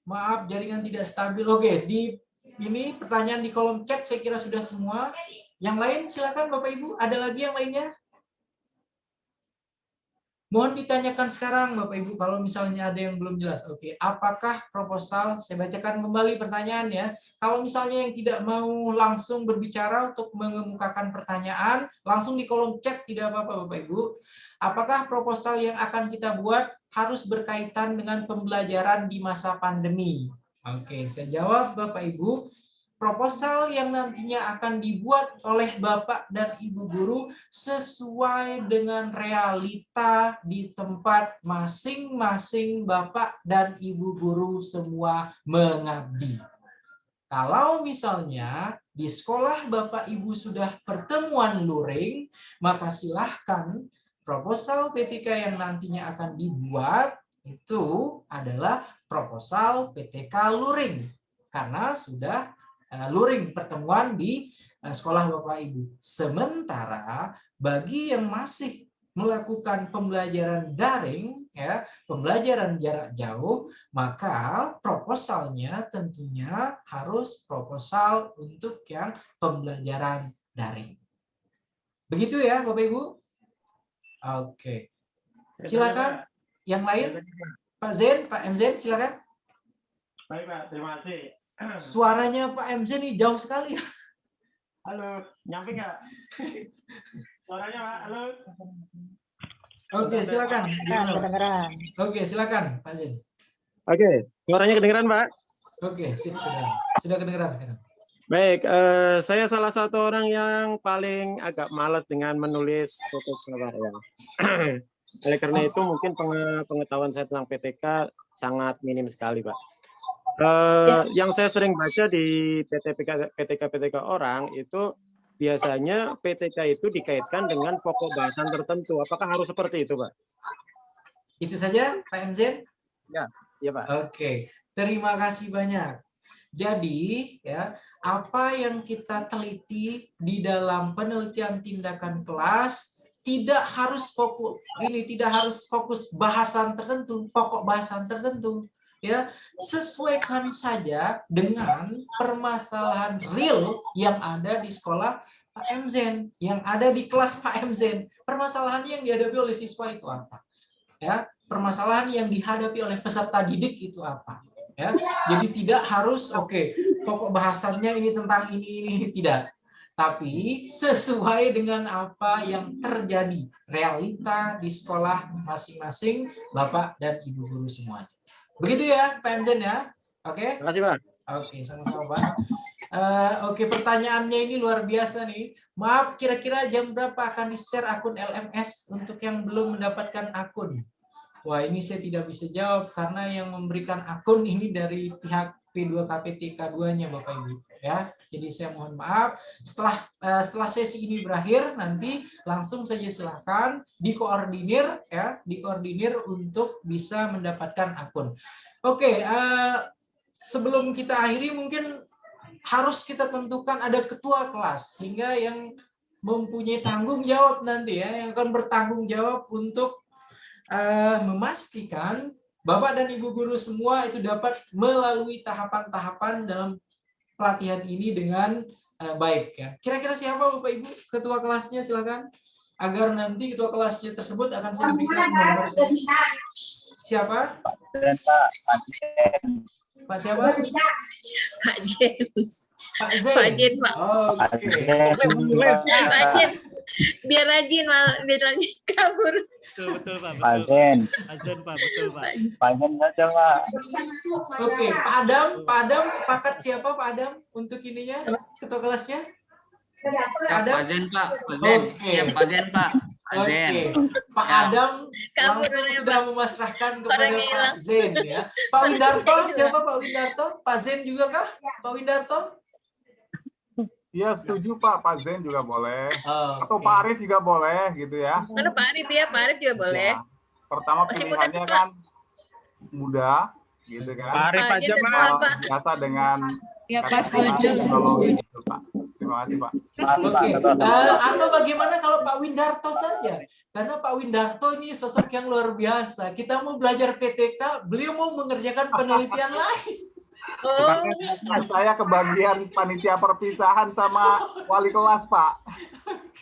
maaf jaringan tidak stabil. Oke, di ini pertanyaan di kolom chat saya kira sudah semua. Yang lain silakan Bapak Ibu, ada lagi yang lainnya? Mohon ditanyakan sekarang Bapak Ibu kalau misalnya ada yang belum jelas. Oke, apakah proposal, saya bacakan kembali pertanyaannya. Kalau misalnya yang tidak mau langsung berbicara untuk mengemukakan pertanyaan, langsung di kolom chat tidak apa-apa Bapak Ibu. Apakah proposal yang akan kita buat harus berkaitan dengan pembelajaran di masa pandemi? Oke, saya jawab Bapak Ibu. Proposal yang nantinya akan dibuat oleh Bapak dan Ibu guru sesuai dengan realita di tempat masing-masing Bapak dan Ibu guru semua mengabdi. Kalau misalnya di sekolah Bapak Ibu sudah pertemuan luring, maka silahkan proposal PTK yang nantinya akan dibuat itu adalah proposal PTK luring. Karena sudah luring pertemuan di sekolah Bapak Ibu. Sementara bagi yang masih melakukan pembelajaran daring, ya, pembelajaran jarak jauh, maka proposalnya tentunya harus proposal untuk yang pembelajaran daring. Begitu ya Bapak Ibu? Oke. Silakan yang lain. Pak Zen, Pak M Zen, silakan. Baik Pak, terima kasih. Suaranya Pak M Zen ini jauh sekali. Halo, nyampe nggak? Suaranya Pak, halo. Oke, silakan. Kedengeran. Oke, silakan Pak Zen. Oke, suaranya kedengeran Pak? Oke, sudah kedengeran. Baik, saya salah satu orang yang paling agak malas dengan menulis proposal Pak ya. Oleh karena itu mungkin pengetahuan saya tentang PTK sangat minim sekali Pak. Yang saya sering baca di PTK orang itu biasanya PTK itu dikaitkan dengan pokok bahasan tertentu. Apakah harus seperti itu Pak? Itu saja Pak M Zen? Ya, iya Pak. Oke, terima kasih banyak. Jadi ya, apa yang kita teliti di dalam penelitian tindakan kelas tidak harus fokus bahasan tertentu, pokok bahasan tertentu. Ya, sesuaikan saja dengan permasalahan real yang ada di sekolah Pak M Zen, yang ada di kelas Pak M Zen. Permasalahan yang dihadapi oleh siswa itu apa? Ya, permasalahan yang dihadapi oleh peserta didik itu apa? Ya, jadi tidak harus pokok bahasannya ini tentang ini tidak. Tapi sesuai dengan apa yang terjadi realita di sekolah masing-masing Bapak dan Ibu guru semuanya. Begitu ya Pak M Zen ya. Oke. Terima kasih Pak. Oke, sama-sama Pak. Oke, pertanyaannya ini luar biasa nih. Maaf, kira-kira jam berapa akan di-share akun LMS untuk yang belum mendapatkan akun? Wah, ini saya tidak bisa jawab karena yang memberikan akun ini dari pihak P2KPTK2-nya Bapak Ibu ya. Jadi saya mohon maaf. Setelah sesi ini berakhir nanti langsung saja silakan dikoordinir ya, dikoordinir untuk bisa mendapatkan akun. Oke, sebelum kita akhiri mungkin harus kita tentukan ada ketua kelas sehingga yang mempunyai tanggung jawab nanti ya, yang akan bertanggung jawab untuk memastikan Bapak dan Ibu guru semua itu dapat melalui tahapan-tahapan dalam pelatihan ini dengan baik ya. Kira-kira siapa Bapak Ibu ketua kelasnya, silakan. Agar nanti ketua kelasnya tersebut akan saya berikan gambar siapa? Pak siapa? Pak Jen. Pak Zen. Pak Jen, Pak. Oke. Pak Jen. Biar rajin kabur. Betul Pak. Pak Zen. Pak Zen Pak, betul Pak. Pak Zen saja Pak. Oke, Pak Adam sepakat siapa Pak Adam untuk ininya ketua kelasnya? Pak Zen Pak. Oke. Pak Zen Pak. Oke, Pak Adam langsung sudah memasrahkan kepada Pak Zen ya. Pak Windarto, siapa Pak Windarto? Pak Zen juga kah? Pak Windarto? Iya setuju Pak. Pak Zen juga boleh. Atau Pak Arif juga boleh gitu ya. Mana Pak Arif ya? Pak Arif juga boleh. Ya. Pertama pilihannya kan muda, gitu kan. Pak Arif aja Pak. Biasa dengan ya Pak setuju. Gitu, Pak. Terima kasih Pak. Oke. Atau bagaimana kalau Pak Windarto saja? Karena Pak Windarto ini sosok yang luar biasa. Kita mau belajar PTK, beliau mau mengerjakan penelitian lain. Oh. Saya kebagian panitia perpisahan sama wali kelas Pak.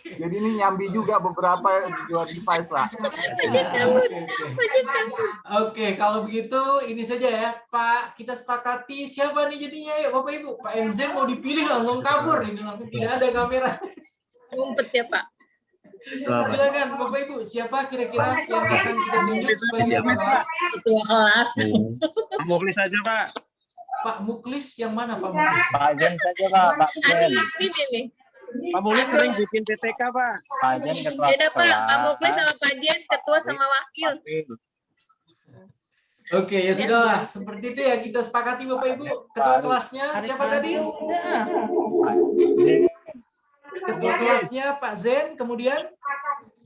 Jadi ini nyambi juga beberapa dua device lah. Oke, kalau begitu ini saja ya Pak. Kita sepakati siapa nih jadinya ya Bapak Ibu. Pak MZ mau dipilih langsung kabur ini, langsung tidak ada kamera. Ngumpet ya Pak. Silakan Bapak Ibu, siapa kira-kira yang akan kita tunjuk sebagai kelas? Ketua kelas. Muklis saja Pak. Pak Muklis yang mana Pak Muklis? Pak Jen saja Pak. Pak Jen. Ini. Pak Muklis sering bikin PTK Pak. Pak Jen ketua Beda Pak, kelas. Pak Muklis sama Pak Jen, ketua sama wakil. Oke, ya sudahlah. Seperti itu ya kita sepakati Bapak Ibu. Ketua kelasnya siapa tadi? Ketua kelasnya Pak Zen, kemudian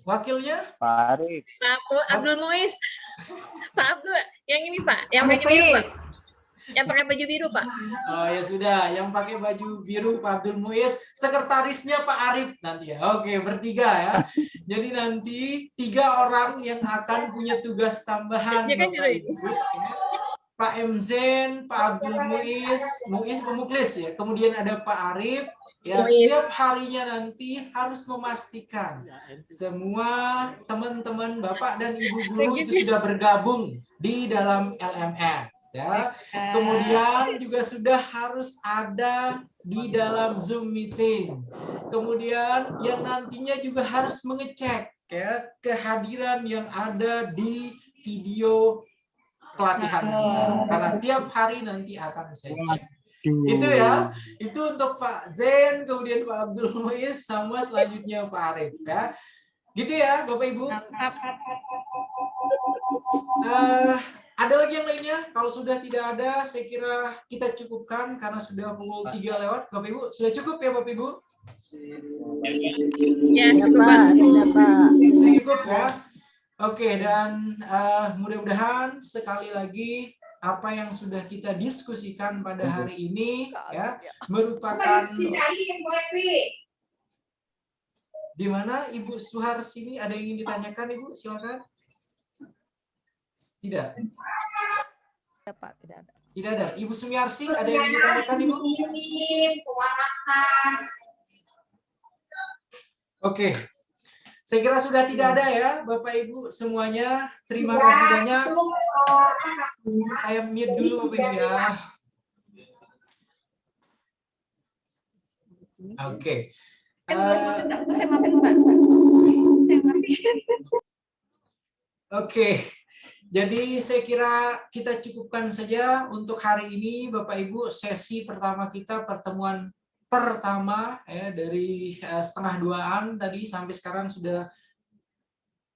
wakilnya Pak Arif. Pak Abdul Muiz. Pak Abdul, yang ini Pak, yang baju biru Pak. Yang pakai baju biru Pak. Oh ya sudah, yang pakai baju biru Pak Abdul Muiz, sekretarisnya Pak Arif nanti ya. Oke, bertiga ya. Jadi nanti 3 orang yang akan punya tugas tambahan Bapak Ibu. Pak Mzen, Pak Abdul Muiz Muklis ya. Kemudian ada Pak Arif. Ya, tiap harinya nanti harus memastikan semua teman-teman Bapak dan Ibu guru itu sudah bergabung di dalam LMS ya. Kemudian juga sudah harus ada di dalam Zoom meeting. Kemudian yang nantinya juga harus mengecek ya kehadiran yang ada di video pelatihan kita. Karena tiap hari nanti akan saya cek. Itu ya, itu untuk Pak Zen, kemudian Pak Abdul Muiz, sama selanjutnya Pak Arif ya. Gitu ya Bapak Ibu. Ada lagi yang lainnya? Kalau sudah tidak ada, saya kira kita cukupkan karena sudah pukul 3 lewat. Bapak Ibu, sudah cukup ya Bapak Ibu? Ya, cukup Pak. Cukup ya. Oke, dan mudah-mudahan sekali lagi apa yang sudah kita diskusikan pada hari ini ya merupakan di mana Ibu Suhars ini ada yang ingin ditanyakan Ibu, silakan. Tidak. Tidak Pak, tidak ada. Tidak ada. Ibu Sumiarsi ada yang ingin ditanyakan Ibu? Oke. Saya kira sudah tidak ada ya, Bapak Ibu semuanya. Terima kasih banyak. Saya mute dulu Bapak Ibu ya. Oke. Oke. Jadi saya kira kita cukupkan saja untuk hari ini Bapak Ibu sesi pertama kita, pertemuan pertama ya dari 1:30 tadi sampai sekarang sudah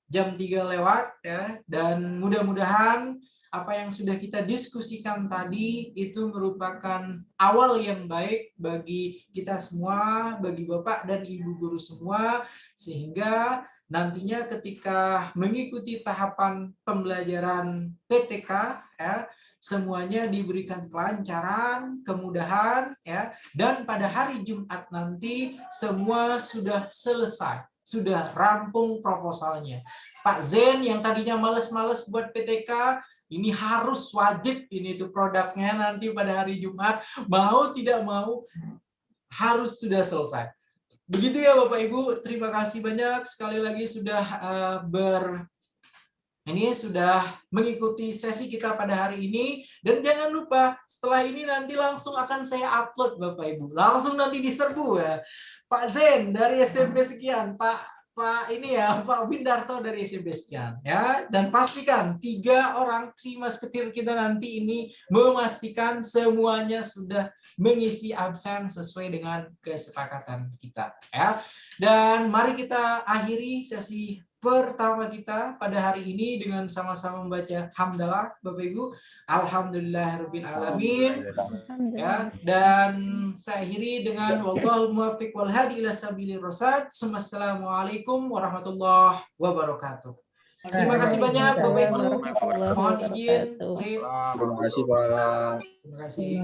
jam 3 lewat ya, dan mudah-mudahan apa yang sudah kita diskusikan tadi itu merupakan awal yang baik bagi kita semua, bagi Bapak dan Ibu guru semua, sehingga nantinya ketika mengikuti tahapan pembelajaran PTK ya, semuanya diberikan kelancaran, kemudahan ya, dan pada hari Jumat nanti semua sudah selesai, sudah rampung proposalnya. Pak Zen yang tadinya males-males buat PTK, ini harus wajib ini tuh produknya nanti pada hari Jumat, mau tidak mau harus sudah selesai. Begitu ya Bapak Ibu, terima kasih banyak sekali lagi sudah sudah mengikuti sesi kita pada hari ini, dan jangan lupa setelah ini nanti langsung akan saya upload Bapak Ibu, langsung nanti diserbu ya. Pak Zen dari SMP sekian, Pak Pak Windarto dari SMP sekian ya, dan pastikan 3 orang Trimasketir kita nanti ini memastikan semuanya sudah mengisi absen sesuai dengan kesepakatan kita ya. Dan mari kita akhiri sesi pertama kita pada hari ini dengan sama-sama membaca hamdalah, Bapak Ibu. Alhamdulillahirabbil alamin. Ya, dan saya akhiri dengan wallahul muwaffiq wal hadi ila sabilir rasyad. Assalamualaikum warahmatullahi wabarakatuh. Terima kasih banyak Bapak Ibu. Mohon izin. Terima kasih Pak. Terima kasih.